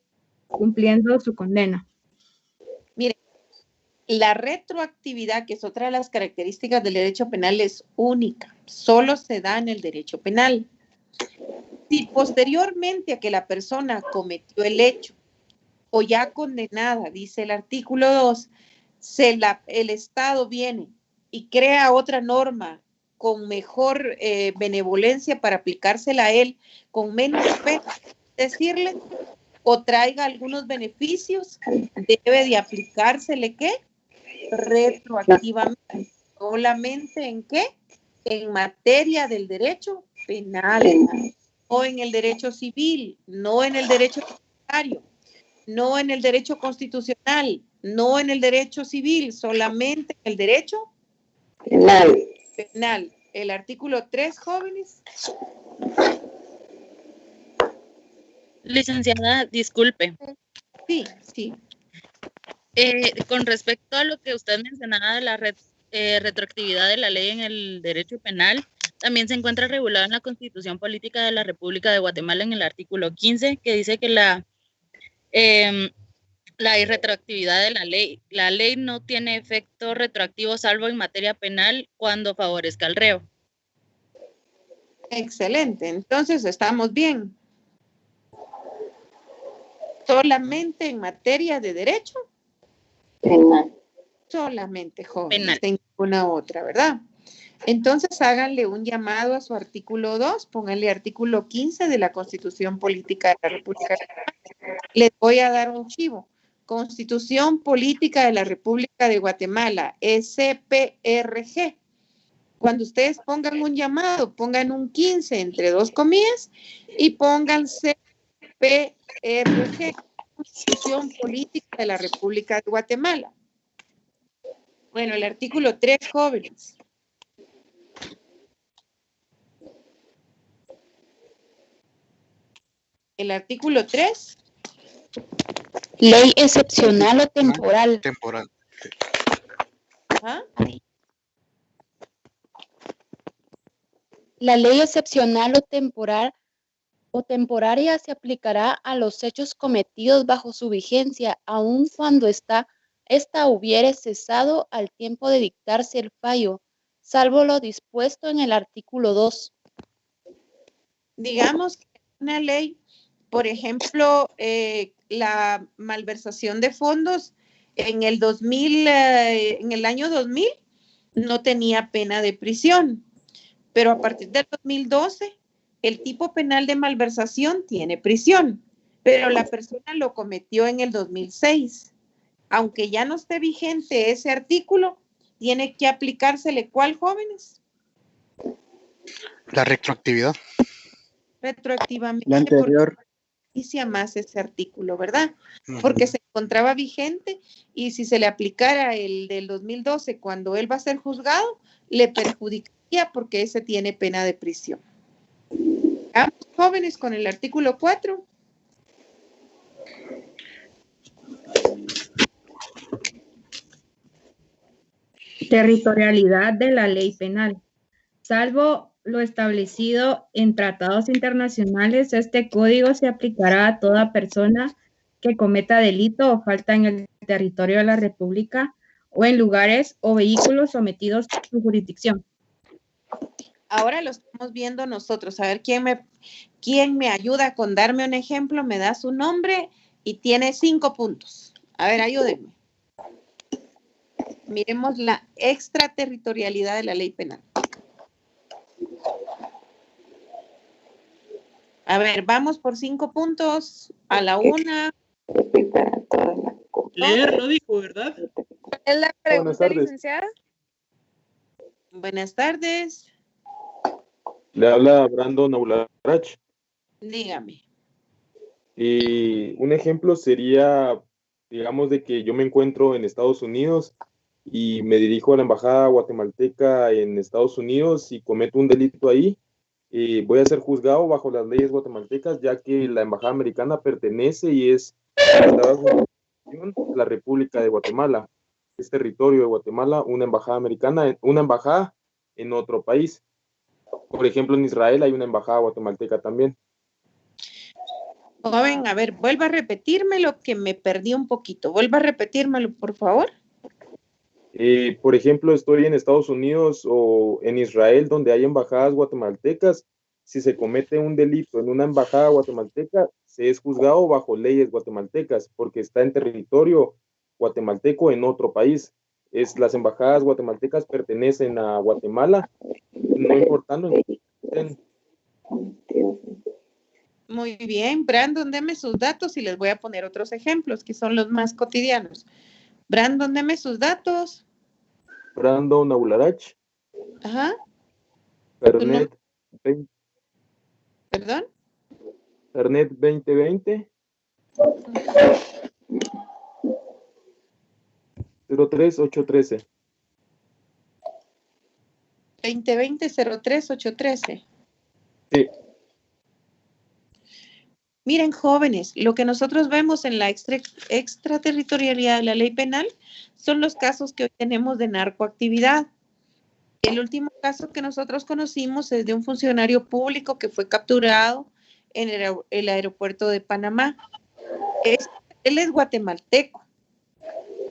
cumpliendo su condena. Mire, la retroactividad, que es otra de las características del derecho penal, es única. Solo se da en el derecho penal. Si posteriormente a que la persona cometió el hecho o ya condenada, dice el artículo 2, el Estado viene y crea otra norma con mejor benevolencia para aplicársela a él, con menos pena, decirle, o traiga algunos beneficios, debe de aplicársele ¿qué? Retroactivamente. ¿Solamente en qué? En materia del derecho penal, no en el derecho civil, no en el derecho tributario, no en el derecho constitucional, no en el derecho civil, solamente en el derecho penal. El artículo 3, jóvenes. Licenciada, disculpe. Sí, sí. Con respecto a lo que usted mencionaba de la retroactividad de la ley en el derecho penal, también se encuentra regulado en la Constitución Política de la República de Guatemala en el artículo 15, que dice que la irretroactividad de la ley no tiene efecto retroactivo salvo en materia penal cuando favorezca al reo. Excelente, entonces estamos bien. Solamente en materia de derecho penal. Solamente jóvenes, Penal. de ninguna otra, ¿verdad? Entonces háganle un llamado a su artículo 2, pónganle artículo 15 de la Constitución Política de la República de Guatemala. Les voy a dar un chivo. Constitución Política de la República de Guatemala, SPRG. Cuando ustedes pongan un llamado, pongan un 15 entre dos comillas y pongan CPRG, Constitución Política de la República de Guatemala. Bueno, el artículo 3, jóvenes. El artículo 3. Ley excepcional o temporal. Temporal. ¿Ah? La ley excepcional o temporaria se aplicará a los hechos cometidos bajo su vigencia, aun cuando esta hubiere cesado al tiempo de dictarse el fallo, salvo lo dispuesto en el artículo 2. Digamos que una ley, por ejemplo, la malversación de fondos en el 2000, en el año 2000 no tenía pena de prisión, pero a partir del 2012 el tipo penal de malversación tiene prisión, pero la persona lo cometió en el 2006. Aunque ya no esté vigente ese artículo, tiene que aplicársele ¿cuál, jóvenes? La retroactividad. Retroactivamente. La anterior. Inicia más ese artículo, ¿verdad? Porque se encontraba vigente y si se le aplicara el del 2012 cuando él va a ser juzgado, le perjudicaría porque ese tiene pena de prisión. Vamos, jóvenes, con el artículo 4. Territorialidad de la ley penal. Salvo lo establecido en tratados internacionales, este código se aplicará a toda persona que cometa delito o falta en el territorio de la República o en lugares o vehículos sometidos a su jurisdicción. Ahora lo estamos viendo nosotros. A ver, ¿quién me ayuda con darme un ejemplo? Me da su nombre y tiene 5 puntos. A ver, ayúdenme. Miremos la extraterritorialidad de la ley penal. A ver, vamos por 5 puntos. A la una. Leer lo dijo, ¿verdad? ¿Es la pregunta, licenciada? Buenas tardes. Le habla Brandon Aularach. Dígame. Y un ejemplo sería, digamos, de que yo me encuentro en Estados Unidos y me dirijo a la embajada guatemalteca en Estados Unidos y cometo un delito ahí. Voy a ser juzgado bajo las leyes guatemaltecas, ya que la embajada americana pertenece y es la República de Guatemala. Es territorio de Guatemala, una embajada americana, una embajada en otro país. Por ejemplo, en Israel hay una embajada guatemalteca también. Joven, a ver, vuelva a repetírmelo que me perdí un poquito. Vuelva a repetírmelo, por favor. Por ejemplo, estoy en Estados Unidos o en Israel, donde hay embajadas guatemaltecas. Si se comete un delito en una embajada guatemalteca, se es juzgado bajo leyes guatemaltecas, porque está en territorio guatemalteco en otro país. Las embajadas guatemaltecas pertenecen a Guatemala, no importando en qué estén. Muy bien, Brandon, deme sus datos y les voy a poner otros ejemplos que son los más cotidianos. Brandon, deme sus datos. Brandon Aularach. Ajá. Fernet. ¿Perdón? Fernet 2020. 03813. 2020-03813. Sí. Miren, jóvenes, lo que nosotros vemos en la extraterritorialidad de la ley penal son los casos que hoy tenemos de narcoactividad. El último caso que nosotros conocimos es de un funcionario público que fue capturado en el aeropuerto de Panamá. Él es guatemalteco.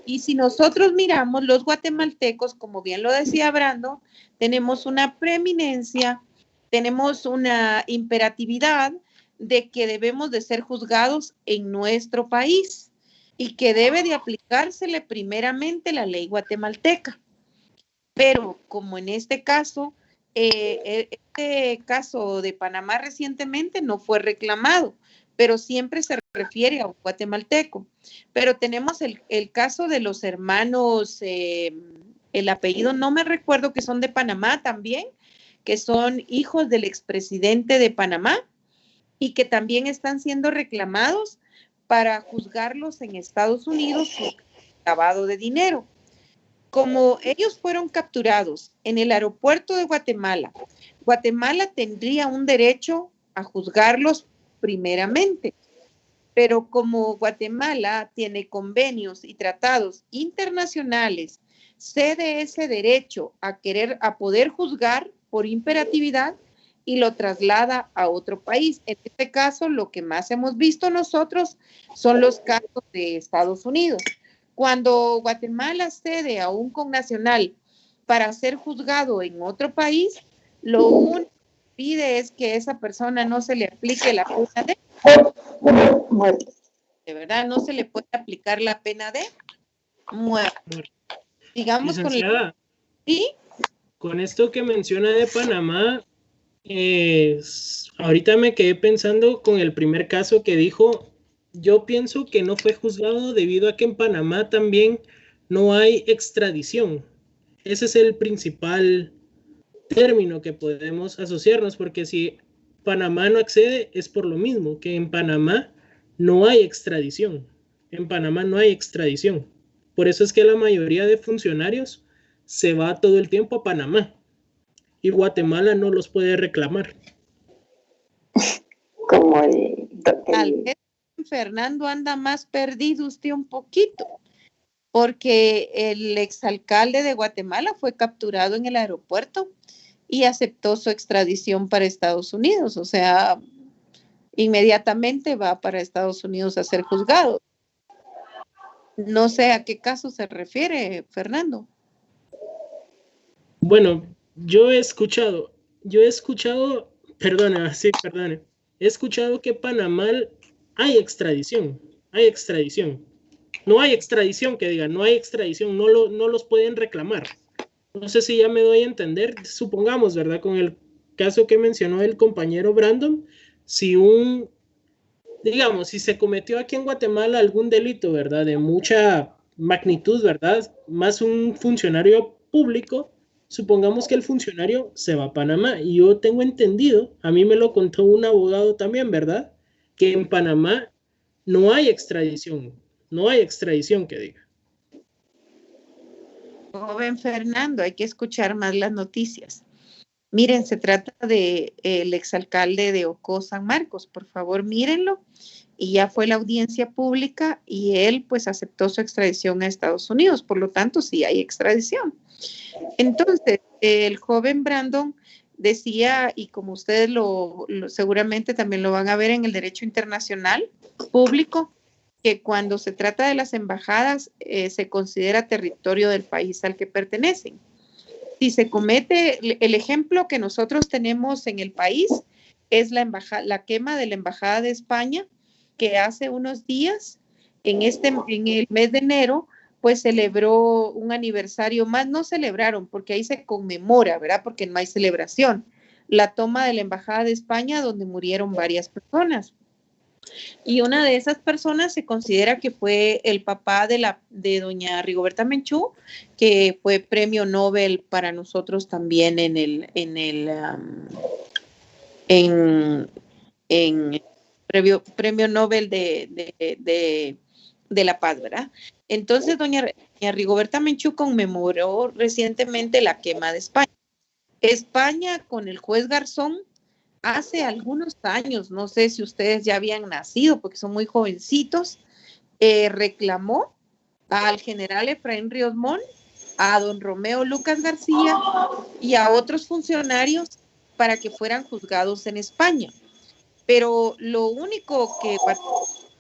Y si nosotros miramos, los guatemaltecos, como bien lo decía Brando, tenemos una preeminencia, tenemos una imperatividad de que debemos de ser juzgados en nuestro país. y que debe de aplicársele primeramente la ley guatemalteca. Pero como en este caso de Panamá recientemente no fue reclamado, pero siempre se refiere a un guatemalteco. Pero tenemos el caso de los hermanos, el apellido no me recuerdo, que son de Panamá también, que son hijos del expresidente de Panamá y que también están siendo reclamados para juzgarlos en Estados Unidos por lavado de dinero. Como ellos fueron capturados en el aeropuerto de Guatemala, Guatemala tendría un derecho a juzgarlos primeramente, pero como Guatemala tiene convenios y tratados internacionales, cede ese derecho a poder juzgar por imperatividad y lo traslada a otro país. En este caso, lo que más hemos visto nosotros son los casos de Estados Unidos. Cuando Guatemala cede a un connacional para ser juzgado en otro país, lo único que pide es que esa persona no se le aplique la pena de muerte. De verdad, no se le puede aplicar la pena de muerte. Digamos, licenciada, ¿sí? Con esto que menciona de Panamá, ahorita me quedé pensando con el primer caso que dijo. Yo pienso que no fue juzgado debido a que en Panamá también no hay extradición. Ese es el principal término que podemos asociarnos, porque si Panamá no accede es por lo mismo, que en Panamá no hay extradición. En Panamá no hay extradición. Por eso es que la mayoría de funcionarios se va todo el tiempo a Panamá y Guatemala no los puede reclamar. Como Fernando anda más perdido usted un poquito, porque el exalcalde de Guatemala fue capturado en el aeropuerto y aceptó su extradición para Estados Unidos, o sea, inmediatamente va para Estados Unidos a ser juzgado. No sé a qué caso se refiere, Fernando. Bueno, yo he escuchado, perdone, he escuchado que Panamá hay extradición. No hay extradición, que digan, no hay extradición, no los pueden reclamar. No sé si ya me doy a entender. Supongamos, ¿verdad? Con el caso que mencionó el compañero Brandon, si se cometió aquí en Guatemala algún delito, ¿verdad? De mucha magnitud, ¿verdad? Más un funcionario público, supongamos que el funcionario se va a Panamá. Y yo tengo entendido, a mí me lo contó un abogado también, ¿verdad? Que en Panamá no hay extradición que diga. Joven Fernando, hay que escuchar más las noticias. Miren, se trata de el exalcalde de Ocó, San Marcos. Por favor, mírenlo. Y ya fue la audiencia pública y él pues aceptó su extradición a Estados Unidos. Por lo tanto, sí hay extradición. Entonces, el joven Brandon decía, y como ustedes seguramente también lo van a ver en el derecho internacional público, que cuando se trata de las embajadas se considera territorio del país al que pertenecen. Si se comete, el ejemplo que nosotros tenemos en el país es la quema de la Embajada de España, que hace unos días, en el mes de enero, pues celebró un aniversario más, no celebraron, porque ahí se conmemora, ¿verdad? Porque no hay celebración. La toma de la Embajada de España, donde murieron varias personas. Y una de esas personas se considera que fue el papá de doña Rigoberta Menchú, que fue premio Nobel para nosotros también premio Nobel de la Paz, ¿verdad? Entonces, doña Rigoberta Menchú conmemoró recientemente la quema de España. España, con el juez Garzón, hace algunos años, no sé si ustedes ya habían nacido porque son muy jovencitos, reclamó al general Efraín Ríos Montt, a don Romeo Lucas García y a otros funcionarios para que fueran juzgados en España. Pero lo único que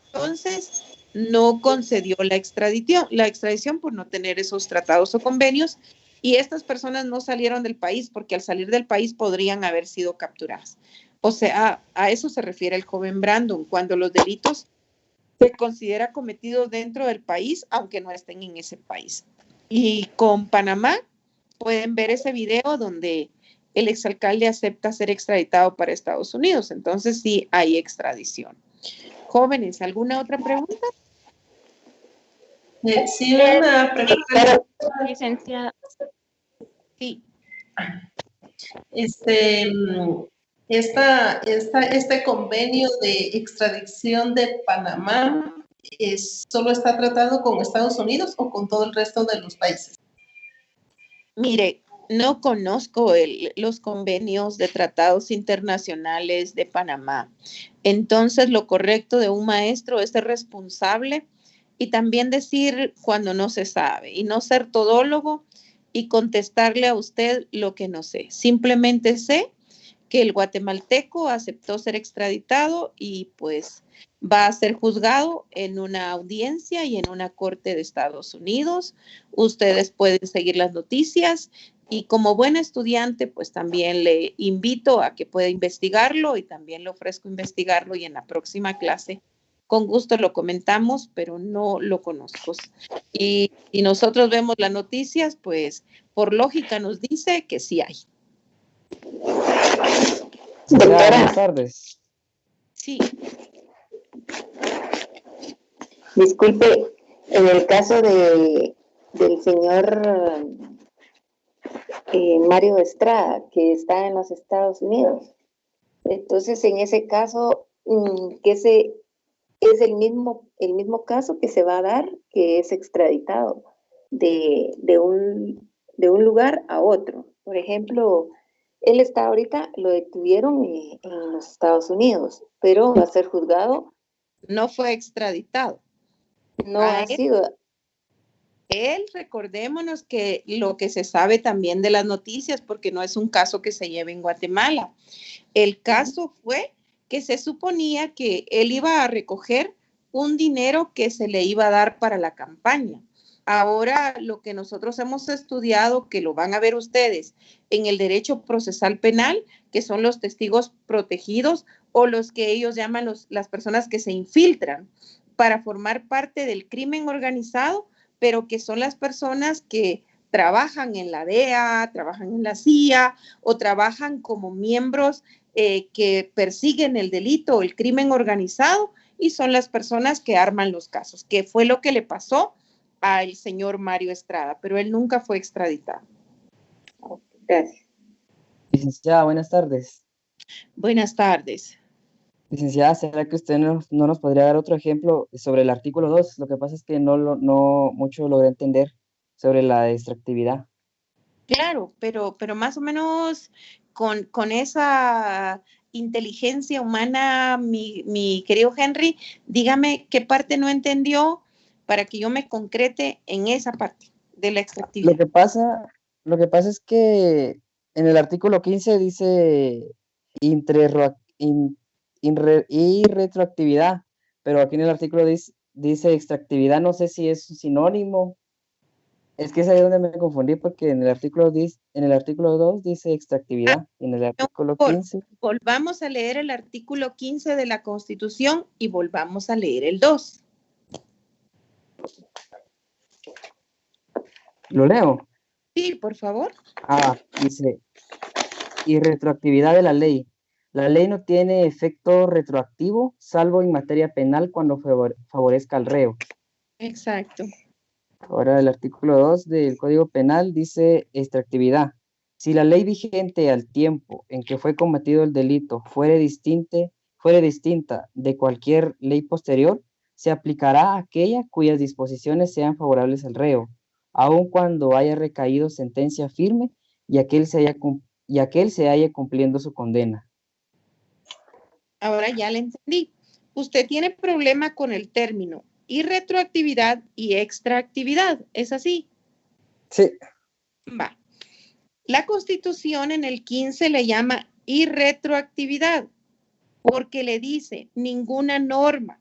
entonces no concedió la extradición por no tener esos tratados o convenios, y estas personas no salieron del país porque al salir del país podrían haber sido capturadas. O sea, a eso se refiere el joven Brandon, cuando los delitos se considera cometido dentro del país, aunque no estén en ese país. Y con Panamá pueden ver ese video donde el exalcalde acepta ser extraditado para Estados Unidos. Entonces sí hay extradición. Jóvenes, ¿alguna otra pregunta? Sí, una pregunta. Licenciada. Sí. Este convenio de extradición de Panamá ¿solo está tratado con Estados Unidos o con todo el resto de los países? Mire, no conozco los convenios de tratados internacionales de Panamá. Entonces, lo correcto de un maestro es ser responsable y también decir cuando no se sabe y no ser todólogo y contestarle a usted lo que no sé. Simplemente sé que el guatemalteco aceptó ser extraditado y pues va a ser juzgado en una audiencia y en una corte de Estados Unidos. Ustedes pueden seguir las noticias y como buen estudiante pues también le invito a que pueda investigarlo y también le ofrezco investigarlo y en la próxima clase con gusto lo comentamos, pero no lo conozco. Y si nosotros vemos las noticias, pues por lógica nos dice que sí hay. Buenas tardes. Sí. Disculpe, en el caso del señor Mario Estrada, que está en los Estados Unidos, entonces en ese caso, que es el mismo caso que se va a dar, que es extraditado de un lugar a otro. Por ejemplo, él está ahorita, lo detuvieron en los Estados Unidos, pero va a ser juzgado. No fue extraditado. No ha sido. Él, recordémonos que lo que se sabe también de las noticias, porque no es un caso que se lleve en Guatemala. El caso fue que se suponía que él iba a recoger un dinero que se le iba a dar para la campaña. Ahora, lo que nosotros hemos estudiado, que lo van a ver ustedes en el derecho procesal penal, que son los testigos protegidos o los que ellos llaman las personas que se infiltran para formar parte del crimen organizado, pero que son las personas que trabajan en la DEA, trabajan en la CIA o trabajan como miembros que persiguen el delito o el crimen organizado y son las personas que arman los casos, que fue lo que le pasó al señor Mario Estrada, pero él nunca fue extraditado. Gracias. Licenciada, buenas tardes. Buenas tardes. Licenciada, ¿será que usted no nos podría dar otro ejemplo sobre el artículo 2? Lo que pasa es que no mucho logré entender sobre la extractividad. Claro, pero más o menos con esa inteligencia humana, mi querido Henry, dígame qué parte no entendió para que yo me concrete en esa parte de la extractividad. Lo que pasa es que en el artículo 15 dice y retroactividad, pero aquí en el artículo dice extractividad, no sé si es un sinónimo. Es que es ahí donde me confundí porque en el artículo 2 dice extractividad y en el artículo 15. Volvamos a leer el artículo 15 de la Constitución y volvamos a leer el 2. ¿Lo leo? Sí, por favor. Dice, y retroactividad de la ley. La ley no tiene efecto retroactivo, salvo en materia penal cuando favorezca al reo. Exacto. Ahora el artículo 2 del Código Penal dice extractividad. Si la ley vigente al tiempo en que fue cometido el delito fuere distinta de cualquier ley posterior, se aplicará a aquella cuyas disposiciones sean favorables al reo, aun cuando haya recaído sentencia firme y aquel se haya cumpliendo su condena. Ahora ya le entendí. Usted tiene problema con el término y retroactividad y extraactividad, ¿es así? Sí. Va. La Constitución en el 15 le llama irretroactividad porque le dice ninguna norma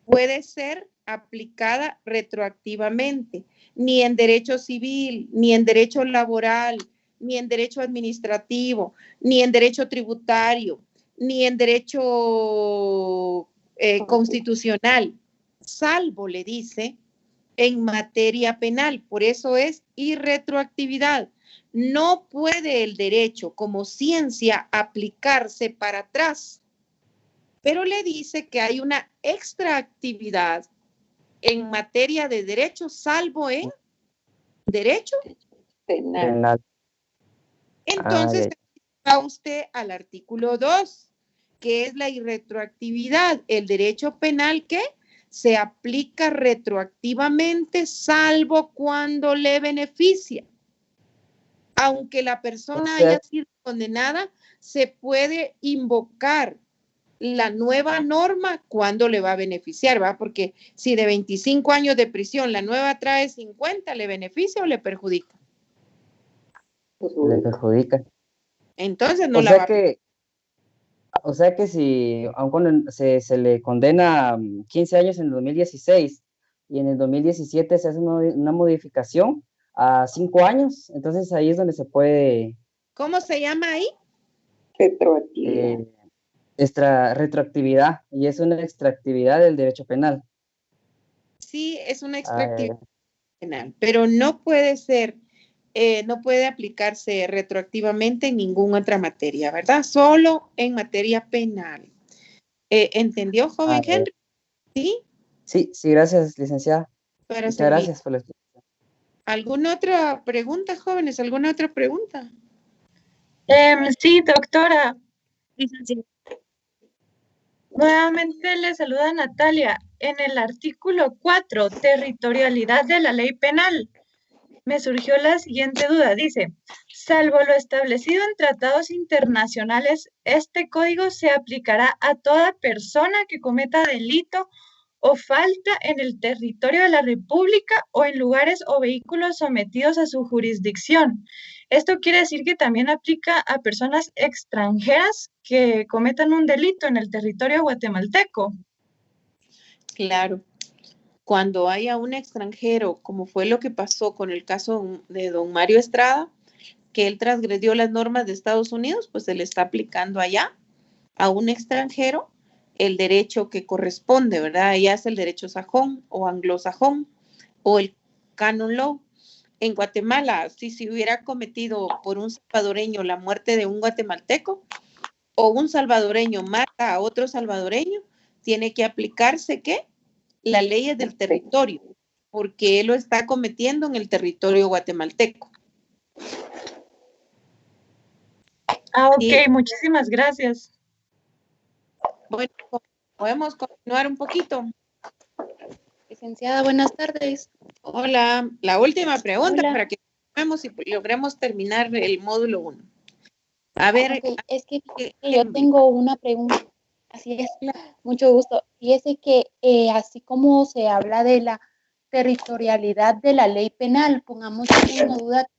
puede ser aplicada retroactivamente, ni en derecho civil, ni en derecho laboral, ni en derecho administrativo, ni en derecho tributario, ni en derecho constitucional. salvo, le dice, en materia penal. Por eso es irretroactividad. No puede el derecho como ciencia aplicarse para atrás, pero le dice que hay una extraactividad en materia de derecho, salvo en derecho penal. Entonces, va usted al artículo 2, que es la irretroactividad. El derecho penal que se aplica retroactivamente, salvo cuando le beneficia. Aunque la persona haya sido condenada, se puede invocar la nueva norma cuando le va a beneficiar, ¿va? Porque si de 25 años de prisión la nueva trae 50, ¿le beneficia o le perjudica? Le perjudica. Entonces no la va a... O sea que si aun cuando se le condena 15 años en el 2016 y en el 2017 se hace una modificación a 5 años, entonces ahí es donde se puede... ¿Cómo se llama ahí? Retroactividad. Retroactividad, y es una extractividad del derecho penal. Sí, es una extractividad penal, pero no puede ser, no puede aplicarse retroactivamente en ninguna otra materia, ¿verdad? Solo en materia penal. ¿Entendió, joven Henry? ¿Sí? Sí, gracias, licenciada. Muchas gracias por la explicación. ¿Alguna otra pregunta, jóvenes? ¿Alguna otra pregunta? Sí, doctora. Nuevamente le saluda Natalia. En el artículo 4, territorialidad de la ley penal, me surgió la siguiente duda. Dice, salvo lo establecido en tratados internacionales, este código se aplicará a toda persona que cometa delito o falta en el territorio de la República o en lugares o vehículos sometidos a su jurisdicción. Esto quiere decir que también aplica a personas extranjeras que cometan un delito en el territorio guatemalteco. Claro. Cuando haya un extranjero, como fue lo que pasó con el caso de don Mario Estrada, que él transgredió las normas de Estados Unidos, pues se le está aplicando allá a un extranjero el derecho que corresponde, ¿verdad? Allá es el derecho sajón o anglosajón o el canon law. En Guatemala, si se hubiera cometido por un salvadoreño la muerte de un guatemalteco o un salvadoreño mata a otro salvadoreño, tiene que aplicarse, ¿qué? Las leyes del territorio, porque él lo está cometiendo en el territorio guatemalteco. Ok, muchísimas gracias. Bueno, podemos continuar un poquito. Licenciada, buenas tardes. Hola, la última pregunta Hola. para que vemos si logremos terminar el módulo 1. A ver. Okay, es que yo tengo una pregunta. Así es, mucho gusto. Y es que así como se habla de la territorialidad de la ley penal, pongamos una duda,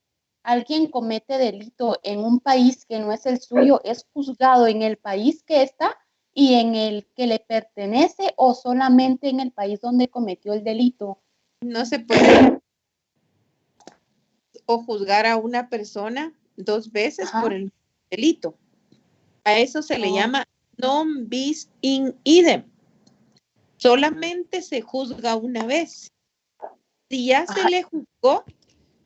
alguien comete delito en un país que no es el suyo, ¿es juzgado en el país que está y en el que le pertenece o solamente en el país donde cometió el delito? No se puede o juzgar a una persona 2 veces por el delito. A eso se le llama non bis in idem. Solamente se juzga una vez. Si ya se le juzgó,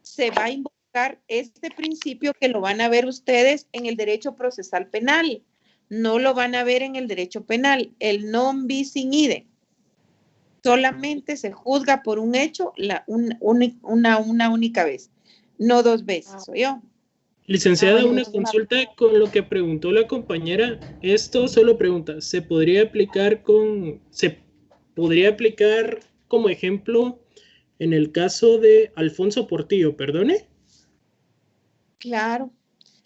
se va a invocar este principio que lo van a ver ustedes en el derecho procesal penal. No lo van a ver en el derecho penal, el non bis in idem. Solamente se juzga por un hecho una única vez, no 2 veces, ¿oyó? Licenciada, una consulta con lo que preguntó la compañera. Esto solo pregunta, ¿se podría aplicar como ejemplo en el caso de Alfonso Portillo, perdone? Claro,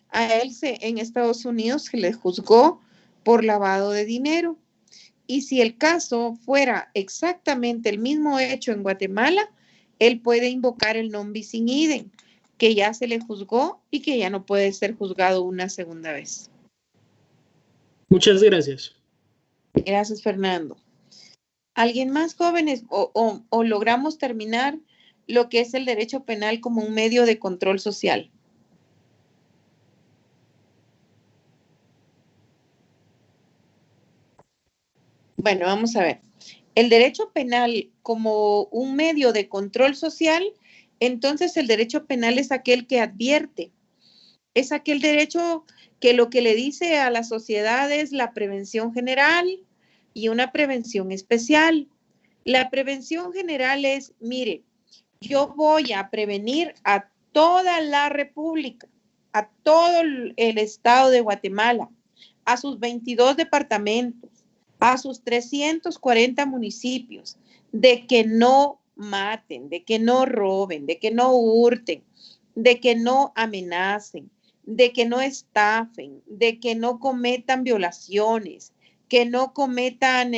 a él en Estados Unidos se le juzgó por lavado de dinero. Y si el caso fuera exactamente el mismo hecho en Guatemala, él puede invocar el non bis in idem, que ya se le juzgó y que ya no puede ser juzgado una segunda vez. Muchas gracias. Gracias, Fernando. ¿Alguien más, jóvenes? ¿O logramos terminar lo que es el derecho penal como un medio de control social? Bueno, vamos a ver. el derecho penal como un medio de control social, entonces el derecho penal es aquel que advierte, es aquel derecho que lo que le dice a la sociedad es la prevención general y una prevención especial. La prevención general es, mire, yo voy a prevenir a toda la República, a todo el estado de Guatemala, a sus 22 departamentos, a sus 340 municipios, de que no maten, de que no roben, de que no hurten, de que no amenacen, de que no estafen, de que no cometan violaciones, que no cometan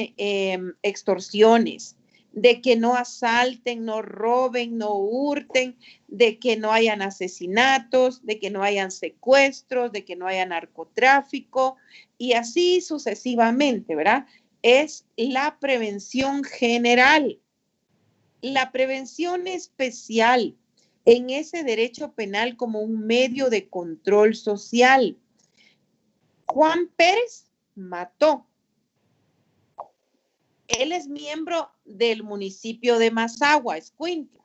extorsiones, de que no asalten, no roben, no hurten, de que no hayan asesinatos, de que no hayan secuestros, de que no haya narcotráfico y así sucesivamente, ¿verdad? Es la prevención general. La prevención especial en ese derecho penal como un medio de control social. Juan Pérez mató. Él es miembro del municipio de Mazahua, Escuintla.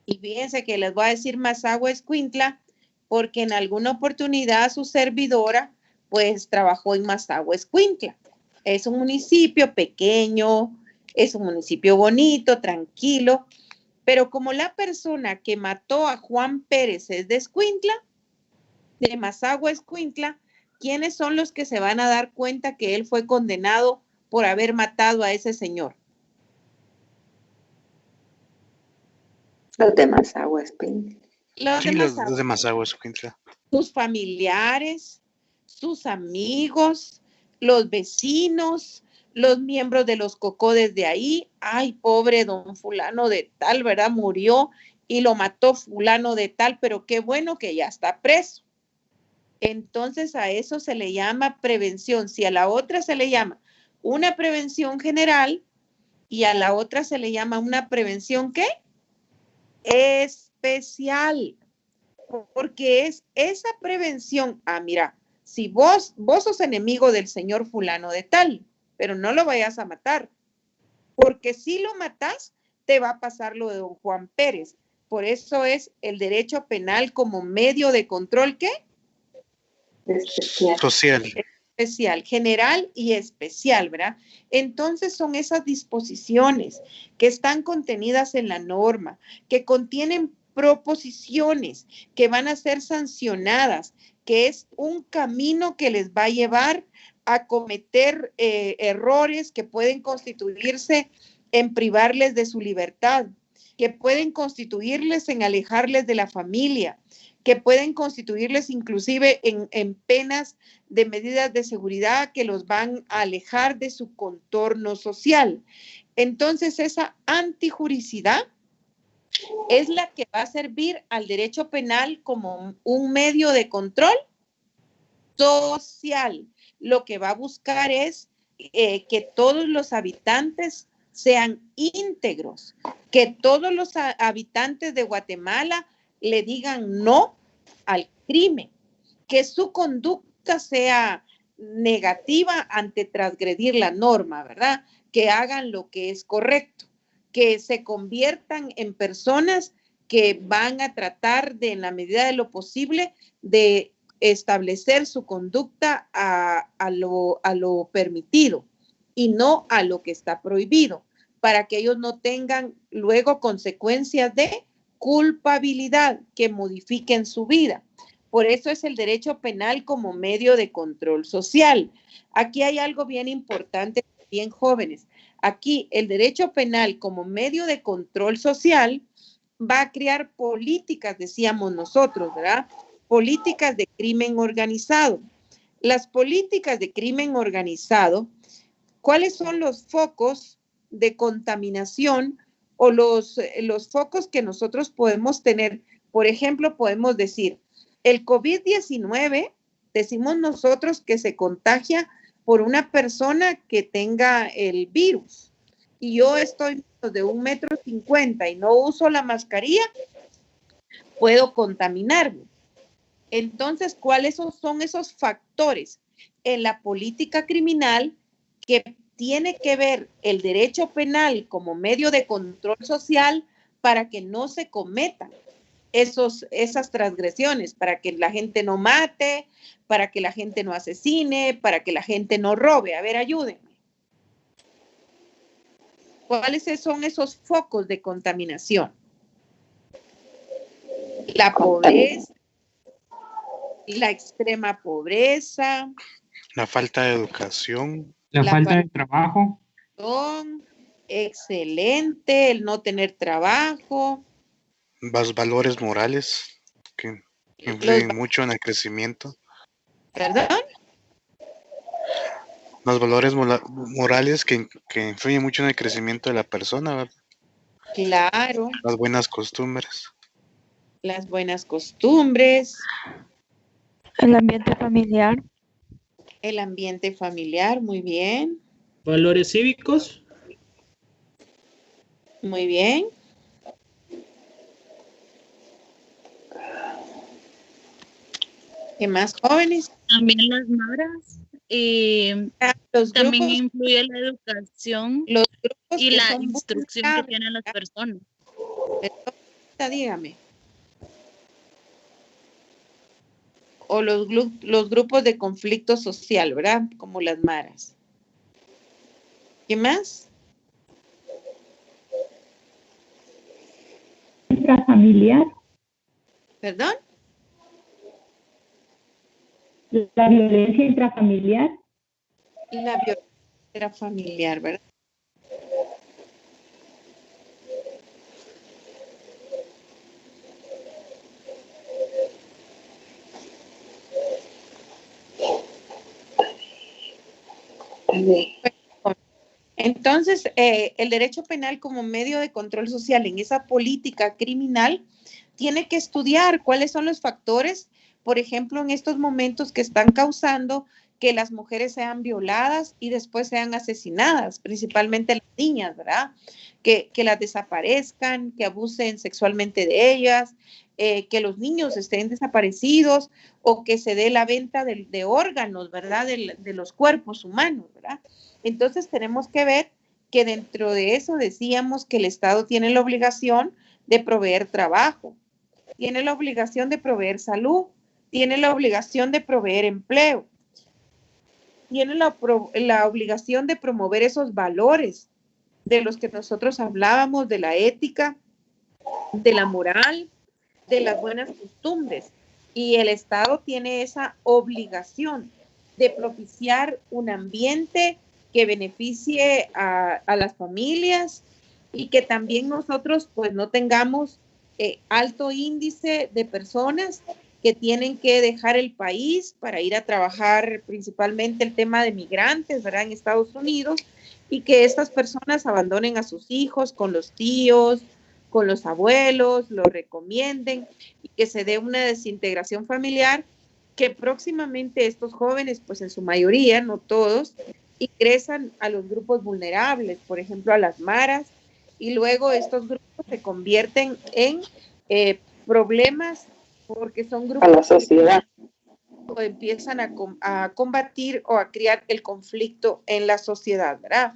Y fíjense que les voy a decir Mazahua, Escuintla, porque en alguna oportunidad su servidora, pues, trabajó en Mazahua, Escuintla. Es un municipio pequeño, es un municipio bonito, tranquilo, pero como la persona que mató a Juan Pérez es de Escuintla, de Mazahua, Escuintla, ¿quiénes son los que se van a dar cuenta que él fue condenado por haber matado a ese señor? Los de Mazahua, Escuintla. Los de Mazahua, Escuintla. Sus familiares, sus amigos, los vecinos, los miembros de los cocodes de ahí. Ay, pobre don fulano de tal, ¿verdad? Murió y lo mató fulano de tal, pero qué bueno que ya está preso. Entonces a eso se le llama prevención. Si a la otra se le llama una prevención general y a la otra se le llama una prevención, ¿qué? Especial. Porque es esa prevención. Ah, mira, si vos sos enemigo del señor fulano de tal, pero no lo vayas a matar. Porque si lo matas, te va a pasar lo de don Juan Pérez. Por eso es el derecho penal como medio de control, ¿qué? Social. Especial, general y especial, ¿verdad? Entonces son esas disposiciones que están contenidas en la norma, que contienen proposiciones que van a ser sancionadas, que es un camino que les va a llevar a cometer errores que pueden constituirse en privarles de su libertad, que pueden constituirles en alejarles de la familia, que pueden constituirles inclusive en penas de medidas de seguridad que los van a alejar de su contorno social. Entonces, esa antijuricidad es la que va a servir al derecho penal como un medio de control social. Lo que va a buscar es que todos los habitantes sean íntegros, que todos los habitantes de Guatemala le digan no al crimen, que su conducta sea negativa ante transgredir la norma, ¿verdad? Que hagan lo que es correcto, que se conviertan en personas que van a tratar de, en la medida de lo posible, de establecer su conducta a lo permitido y no a lo que está prohibido, para que ellos no tengan luego consecuencias de culpabilidad que modifiquen su vida. Por eso es el derecho penal como medio de control social. Aquí hay algo bien importante, bien jóvenes. Aquí el derecho penal como medio de control social va a crear políticas, decíamos nosotros, ¿verdad? Políticas de crimen organizado. Las políticas de crimen organizado, ¿cuáles son los focos de contaminación o los focos que nosotros podemos tener? Por ejemplo, podemos decir, el COVID-19, decimos nosotros que se contagia por una persona que tenga el virus. Y yo estoy de 1,50 m y no uso la mascarilla, puedo contaminarme. Entonces, ¿cuáles son esos factores en la política criminal que tiene que ver el derecho penal como medio de control social para que no se cometan esas transgresiones, para que la gente no mate, para que la gente no asesine, para que la gente no robe. A ver, ayúdenme. ¿Cuáles son esos focos de contaminación? La pobreza, la extrema pobreza, la falta de educación, la falta de trabajo. Excelente, el no tener trabajo. Los valores morales que influyen mucho en el crecimiento. ¿Perdón? Los valores morales que influyen mucho en el crecimiento de la persona, ¿verdad? Claro. Las buenas costumbres. Las buenas costumbres. El ambiente familiar. El ambiente familiar, muy bien. Valores cívicos. Muy bien. ¿Qué más, jóvenes? También las maras. También influye la educación y la instrucción que tienen las personas. Dígame. O los grupos de conflicto social, ¿verdad? Como las maras. ¿Qué más? Intrafamiliar. ¿Perdón? La violencia intrafamiliar. La violencia intrafamiliar, ¿verdad? Entonces, el derecho penal como medio de control social en esa política criminal tiene que estudiar cuáles son los factores, por ejemplo, en estos momentos que están causando que las mujeres sean violadas y después sean asesinadas, principalmente las niñas, ¿verdad? Que las desaparezcan, que abusen sexualmente de ellas, que los niños estén desaparecidos o que se dé la venta de órganos, ¿verdad? De los cuerpos humanos, ¿verdad? Entonces tenemos que ver que dentro de eso decíamos que el Estado tiene la obligación de proveer trabajo, tiene la obligación de proveer salud, tiene la obligación de proveer empleo, tiene la obligación de promover esos valores de los que nosotros hablábamos, de la ética, de la moral, de las buenas costumbres. Y el Estado tiene esa obligación de propiciar un ambiente que beneficie a las familias y que también nosotros pues no tengamos alto índice de personas que tienen que dejar el país para ir a trabajar, principalmente el tema de migrantes, ¿verdad? En Estados Unidos, y que estas personas abandonen a sus hijos con los tíos, con los abuelos, lo recomienden y que se dé una desintegración familiar, que próximamente estos jóvenes, pues en su mayoría, no todos, ingresan a los grupos vulnerables, por ejemplo a las maras, y luego estos grupos se convierten en problemas porque son grupos a la sociedad. O empiezan a combatir o a crear el conflicto en la sociedad, ¿verdad?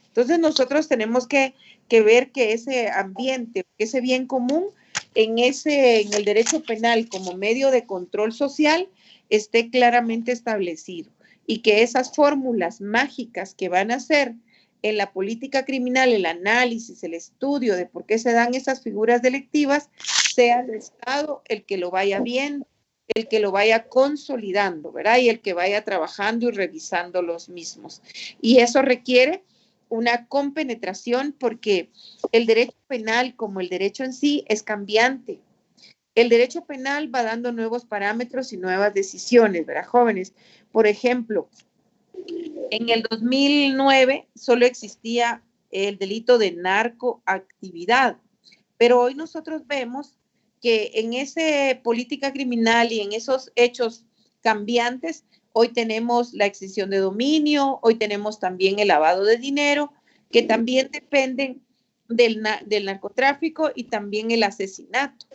Entonces nosotros tenemos que ver que ese ambiente, ese bien común en el derecho penal como medio de control social esté claramente establecido y que esas fórmulas mágicas que van a hacer en la política criminal, el análisis, el estudio de por qué se dan esas figuras delictivas, sea el Estado el que lo vaya viendo, el que lo vaya consolidando, ¿verdad? Y el que vaya trabajando y revisando los mismos. Y eso requiere una compenetración porque el derecho penal, como el derecho en sí, es cambiante. El derecho penal va dando nuevos parámetros y nuevas decisiones, ¿verdad, jóvenes? Por ejemplo, en el 2009 solo existía el delito de narcoactividad, pero hoy nosotros vemos que en esa política criminal y en esos hechos cambiantes, hoy tenemos la extinción de dominio, hoy tenemos también el lavado de dinero, que también dependen del narcotráfico y también el asesinato.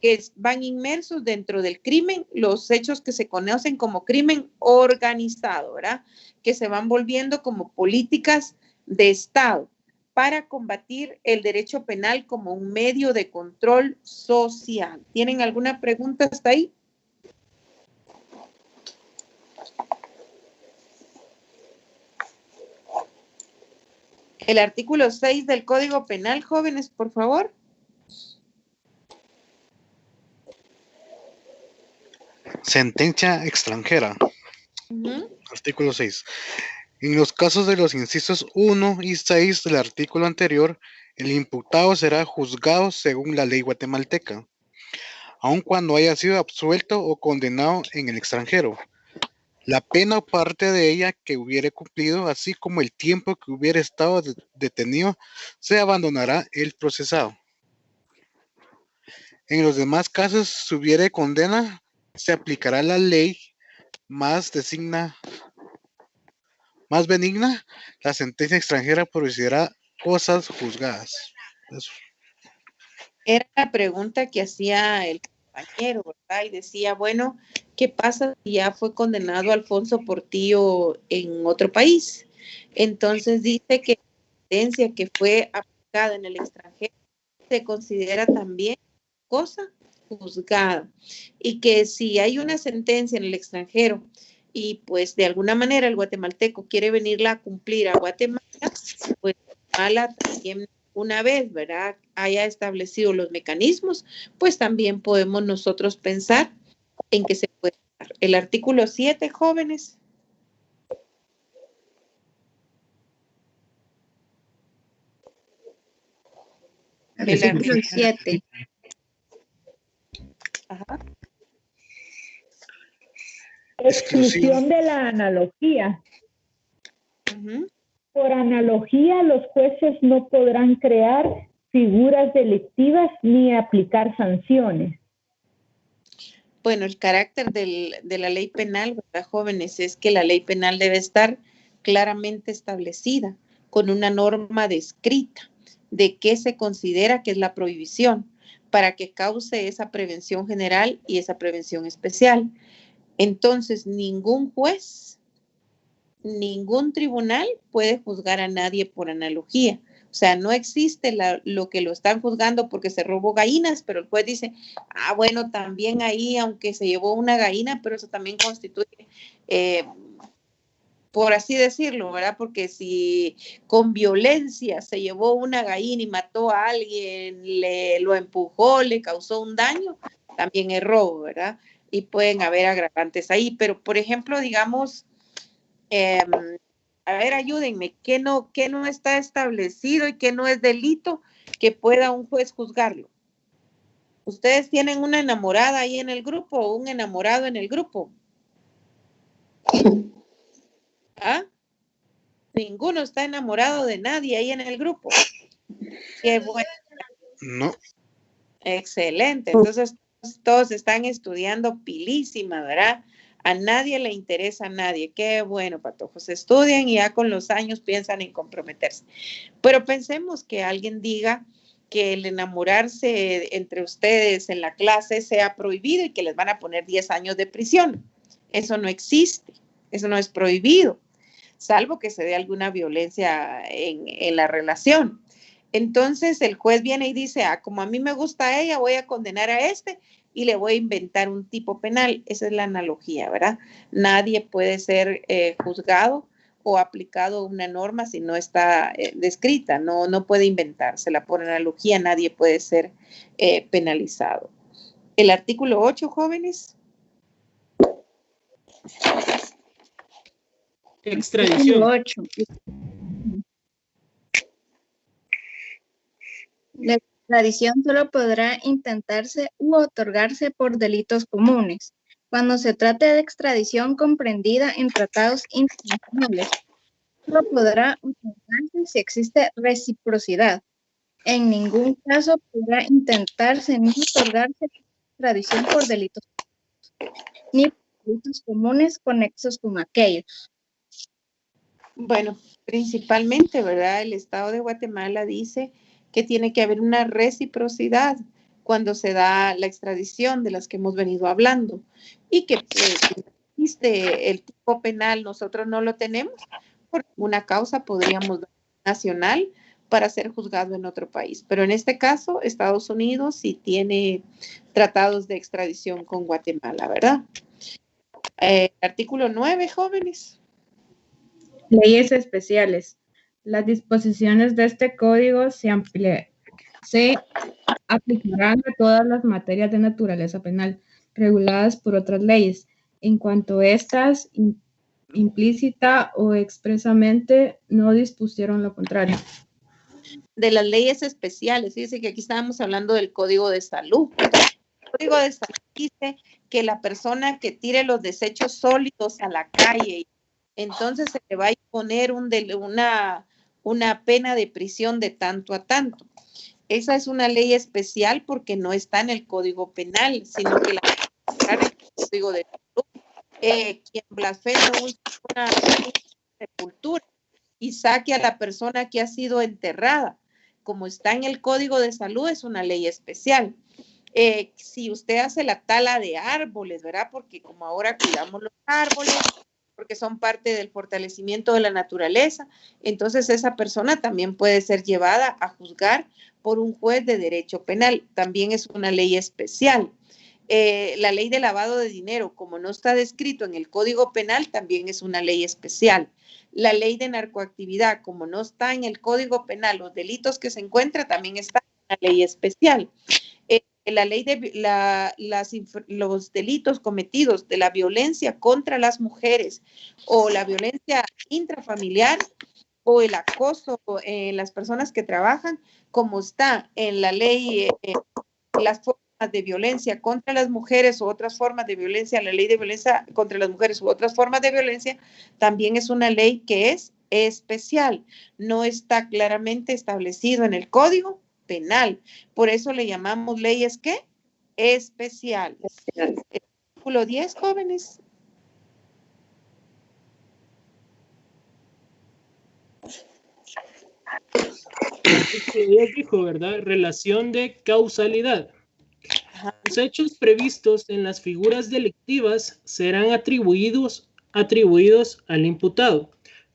que van inmersos dentro del crimen, los hechos que se conocen como crimen organizado, ¿verdad? Que se van volviendo como políticas de Estado para combatir el derecho penal como un medio de control social. ¿Tienen alguna pregunta hasta ahí? El artículo 6 del Código Penal, jóvenes, por favor. Sentencia extranjera. Artículo 6. En los casos de los incisos 1 y 6 del artículo anterior, el imputado será juzgado según la ley guatemalteca, aun cuando haya sido absuelto o condenado en el extranjero. La pena o parte de ella que hubiere cumplido, así como el tiempo que hubiera estado detenido, se abandonará el procesado. En los demás casos, si hubiere condena, se aplicará la ley más benigna, la sentencia extranjera producirá cosas juzgadas. Eso. Era la pregunta que hacía el compañero, ¿verdad? Y decía, bueno, ¿qué pasa si ya fue condenado Alfonso Portillo en otro país? Entonces dice que la sentencia que fue aplicada en el extranjero se considera también cosa juzgada, y que si hay una sentencia en el extranjero y pues de alguna manera el guatemalteco quiere venirla a cumplir a Guatemala, pues Guatemala también, una vez, ¿verdad?, haya establecido los mecanismos, pues también podemos nosotros pensar en que se puede dar. El artículo 7, jóvenes. Artículo 7. Ajá. Exclusión de la analogía. Por analogía, los jueces no podrán crear figuras delictivas ni aplicar sanciones. Bueno, el carácter de la ley penal, ¿verdad, jóvenes? Es que la ley penal debe estar claramente establecida, con una norma descrita de qué se considera que es la prohibición, para que cause esa prevención general y esa prevención especial. Entonces, ningún juez, ningún tribunal puede juzgar a nadie por analogía. O sea, no existe lo que lo están juzgando porque se robó gallinas, pero el juez dice, bueno, también ahí, aunque se llevó una gallina, pero eso también constituye, por así decirlo, ¿verdad? Porque si con violencia se llevó una gallina y mató a alguien, lo empujó, le causó un daño, también es robo, ¿verdad? Y pueden haber agravantes ahí. Pero, por ejemplo, digamos, a ver, ayúdenme, ¿qué no está establecido y qué no es delito que pueda un juez juzgarlo? ¿Ustedes tienen una enamorada ahí en el grupo o un enamorado en el grupo? ¿Ah? Ninguno está enamorado de nadie ahí en el grupo. Qué bueno. No. Excelente. Entonces, todos están estudiando pilísima, ¿verdad? A nadie le interesa a nadie. Qué bueno, patojos. Estudian y ya con los años piensan en comprometerse. Pero pensemos que alguien diga que el enamorarse entre ustedes en la clase sea prohibido y que les van a poner 10 años de prisión. Eso no existe. Eso no es prohibido, salvo que se dé alguna violencia en la relación. Entonces el juez viene y dice, como a mí me gusta a ella, voy a condenar a este y le voy a inventar un tipo penal. Esa es la analogía, ¿verdad? Nadie puede ser juzgado o aplicado una norma si no está descrita, no puede inventársela. Por analogía nadie puede ser penalizado. El artículo 8, jóvenes. Extradición. 8. La extradición solo podrá intentarse u otorgarse por delitos comunes. Cuando se trate de extradición comprendida en tratados internacionales, solo podrá otorgarse si existe reciprocidad. En ningún caso podrá intentarse ni otorgarse extradición por delitos ni por delitos comunes conexos con aquellos. Bueno, principalmente, ¿verdad? El Estado de Guatemala dice que tiene que haber una reciprocidad cuando se da la extradición de las que hemos venido hablando y que existe el tipo penal, nosotros no lo tenemos, por una causa podríamos dar nacional para ser juzgado en otro país. Pero en este caso, Estados Unidos sí tiene tratados de extradición con Guatemala, ¿verdad? Artículo 9, jóvenes. Leyes especiales. Las disposiciones de este código se aplicarán a todas las materias de naturaleza penal reguladas por otras leyes, en cuanto estas implícita o expresamente no dispusieron lo contrario. De las leyes especiales, fíjense que aquí estábamos hablando del Código de Salud. El Código de Salud dice que la persona que tire los desechos sólidos a la calle, entonces se le va a imponer una pena de prisión de tanto a tanto. Esa es una ley especial porque no está en el Código Penal, sino que está en el Código de Salud. Quien blasfeme una sepultura y saque a la persona que ha sido enterrada, como está en el Código de Salud, es una ley especial. Si usted hace la tala de árboles, ¿verdad? Porque como ahora cuidamos los árboles, porque son parte del fortalecimiento de la naturaleza, entonces esa persona también puede ser llevada a juzgar por un juez de derecho penal. También es una ley especial. La ley de lavado de dinero, como no está descrito en el Código Penal, también es una ley especial. La ley de narcoactividad, como no está en el Código Penal, los delitos que se encuentran también está en una ley especial. La ley de los delitos cometidos de la violencia contra las mujeres o la violencia intrafamiliar o el acoso en las personas que trabajan, como está en la ley, las formas de violencia contra las mujeres u otras formas de violencia, la ley de violencia contra las mujeres u otras formas de violencia, también es una ley que es especial. No está claramente establecido en el Código Penal. Por eso le llamamos leyes, ¿qué? Especiales. Artículo 10, jóvenes. Dijo, ¿verdad? Relación de causalidad. Los hechos previstos en las figuras delictivas serán atribuidos al imputado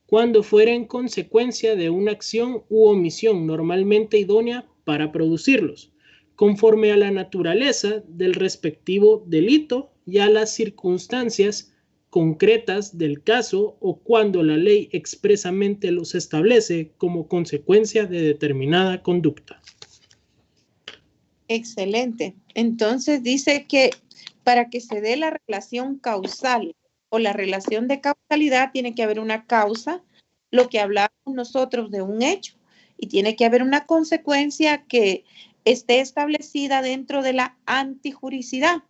cuando fueren consecuencia de una acción u omisión normalmente idónea para producirlos, conforme a la naturaleza del respectivo delito y a las circunstancias concretas del caso o cuando la ley expresamente los establece como consecuencia de determinada conducta. Excelente. Entonces dice que para que se dé la relación causal o la relación de causalidad tiene que haber una causa, lo que hablábamos nosotros de un hecho, y tiene que haber una consecuencia que esté establecida dentro de la antijuricidad.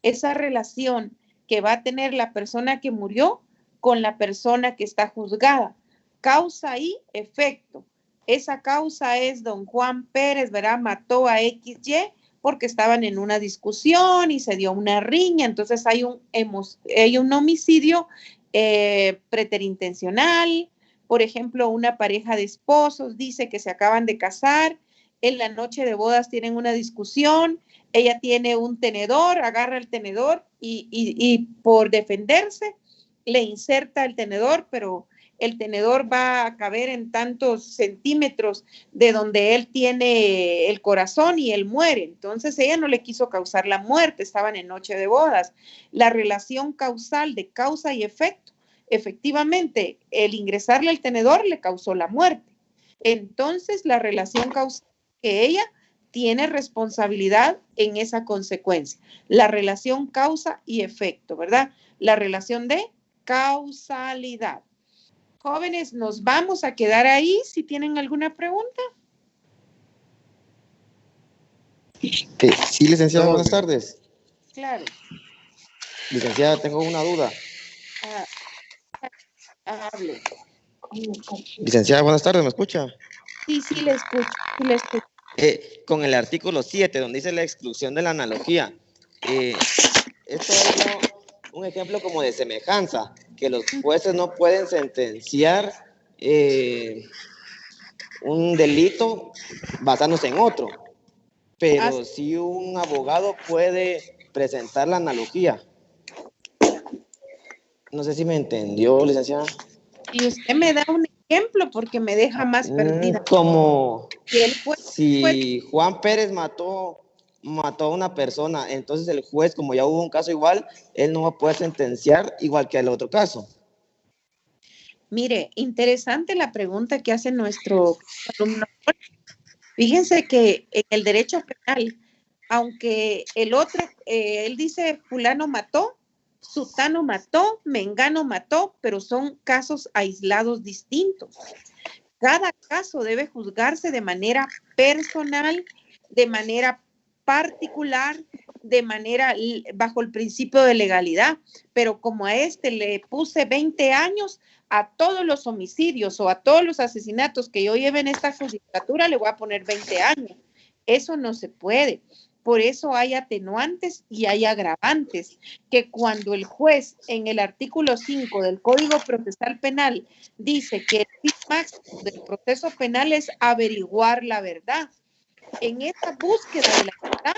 Esa relación que va a tener la persona que murió con la persona que está juzgada. Causa y efecto. Esa causa es don Juan Pérez, ¿verdad? Mató a XY porque estaban en una discusión y se dio una riña. Entonces hay un homicidio preterintencional. Por ejemplo, una pareja de esposos dice que se acaban de casar. En la noche de bodas tienen una discusión. Ella tiene un tenedor, agarra el tenedor y por defenderse le inserta el tenedor, pero el tenedor va a caber en tantos centímetros de donde él tiene el corazón y él muere. Entonces ella no le quiso causar la muerte, estaban en noche de bodas. La relación causal de causa y efecto, efectivamente, el ingresarle el tenedor le causó la muerte. Entonces la relación causal que ella tiene responsabilidad en esa consecuencia. La relación causa y efecto, ¿verdad? La relación de causalidad. Jóvenes, nos vamos a quedar ahí si tienen alguna pregunta. Sí, licenciada, buenas tardes. Claro. Licenciada, tengo una duda. Hable. Licenciada, buenas tardes, ¿me escucha? Sí, le escucho. Sí le escucho. Con el artículo 7, donde dice la exclusión de la analogía, esto es un ejemplo como de semejanza, que los jueces no pueden sentenciar un delito basándose en otro. pero sí un abogado puede presentar la analogía. No sé si me entendió, licenciada. Y usted me da un ejemplo porque me deja más perdida. Como si Juan Pérez mató a una persona, entonces el juez, como ya hubo un caso igual, él no va a poder sentenciar igual que el otro caso. Mire, interesante la pregunta que hace nuestro alumno. Fíjense que en el derecho penal, aunque el otro, él dice fulano mató, sutano mató, mengano mató, pero son casos aislados distintos. Cada caso debe juzgarse de manera personal, de manera particular, de manera bajo el principio de legalidad. Pero como a este le puse 20 años, a todos los homicidios o a todos los asesinatos que yo lleve en esta judicatura le voy a poner 20 años. Eso no se puede. Por eso hay atenuantes y hay agravantes, que cuando el juez en el artículo 5 del Código Procesal Penal dice que el fin máximo del proceso penal es averiguar la verdad, en esa búsqueda de la verdad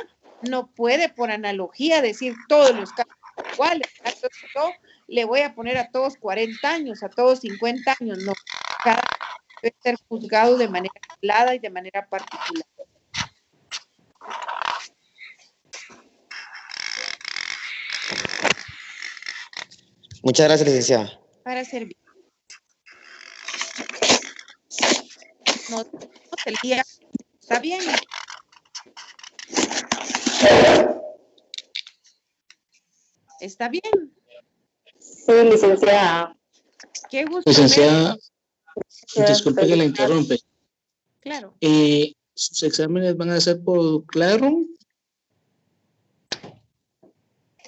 no puede por analogía decir todos los casos iguales. Entonces yo le voy a poner a todos 40 años, a todos 50 años, no. Cada debe ser juzgado de manera aislada y de manera particular. Muchas gracias, licenciada. Para servir. No, el día está bien. ¿Está bien? Sí, licenciada. Qué gusto. Licenciada, disculpe que la interrumpe. Claro. ¿Sus exámenes van a ser por Claro?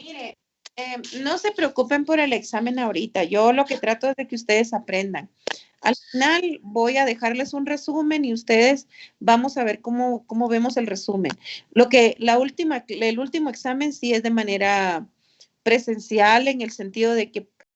Mire, no se preocupen por el examen ahorita. Yo lo que trato es de que ustedes aprendan. Al final voy a dejarles un resumen y ustedes vamos a ver cómo vemos el resumen. El último examen sí es de manera presencial en el sentido de que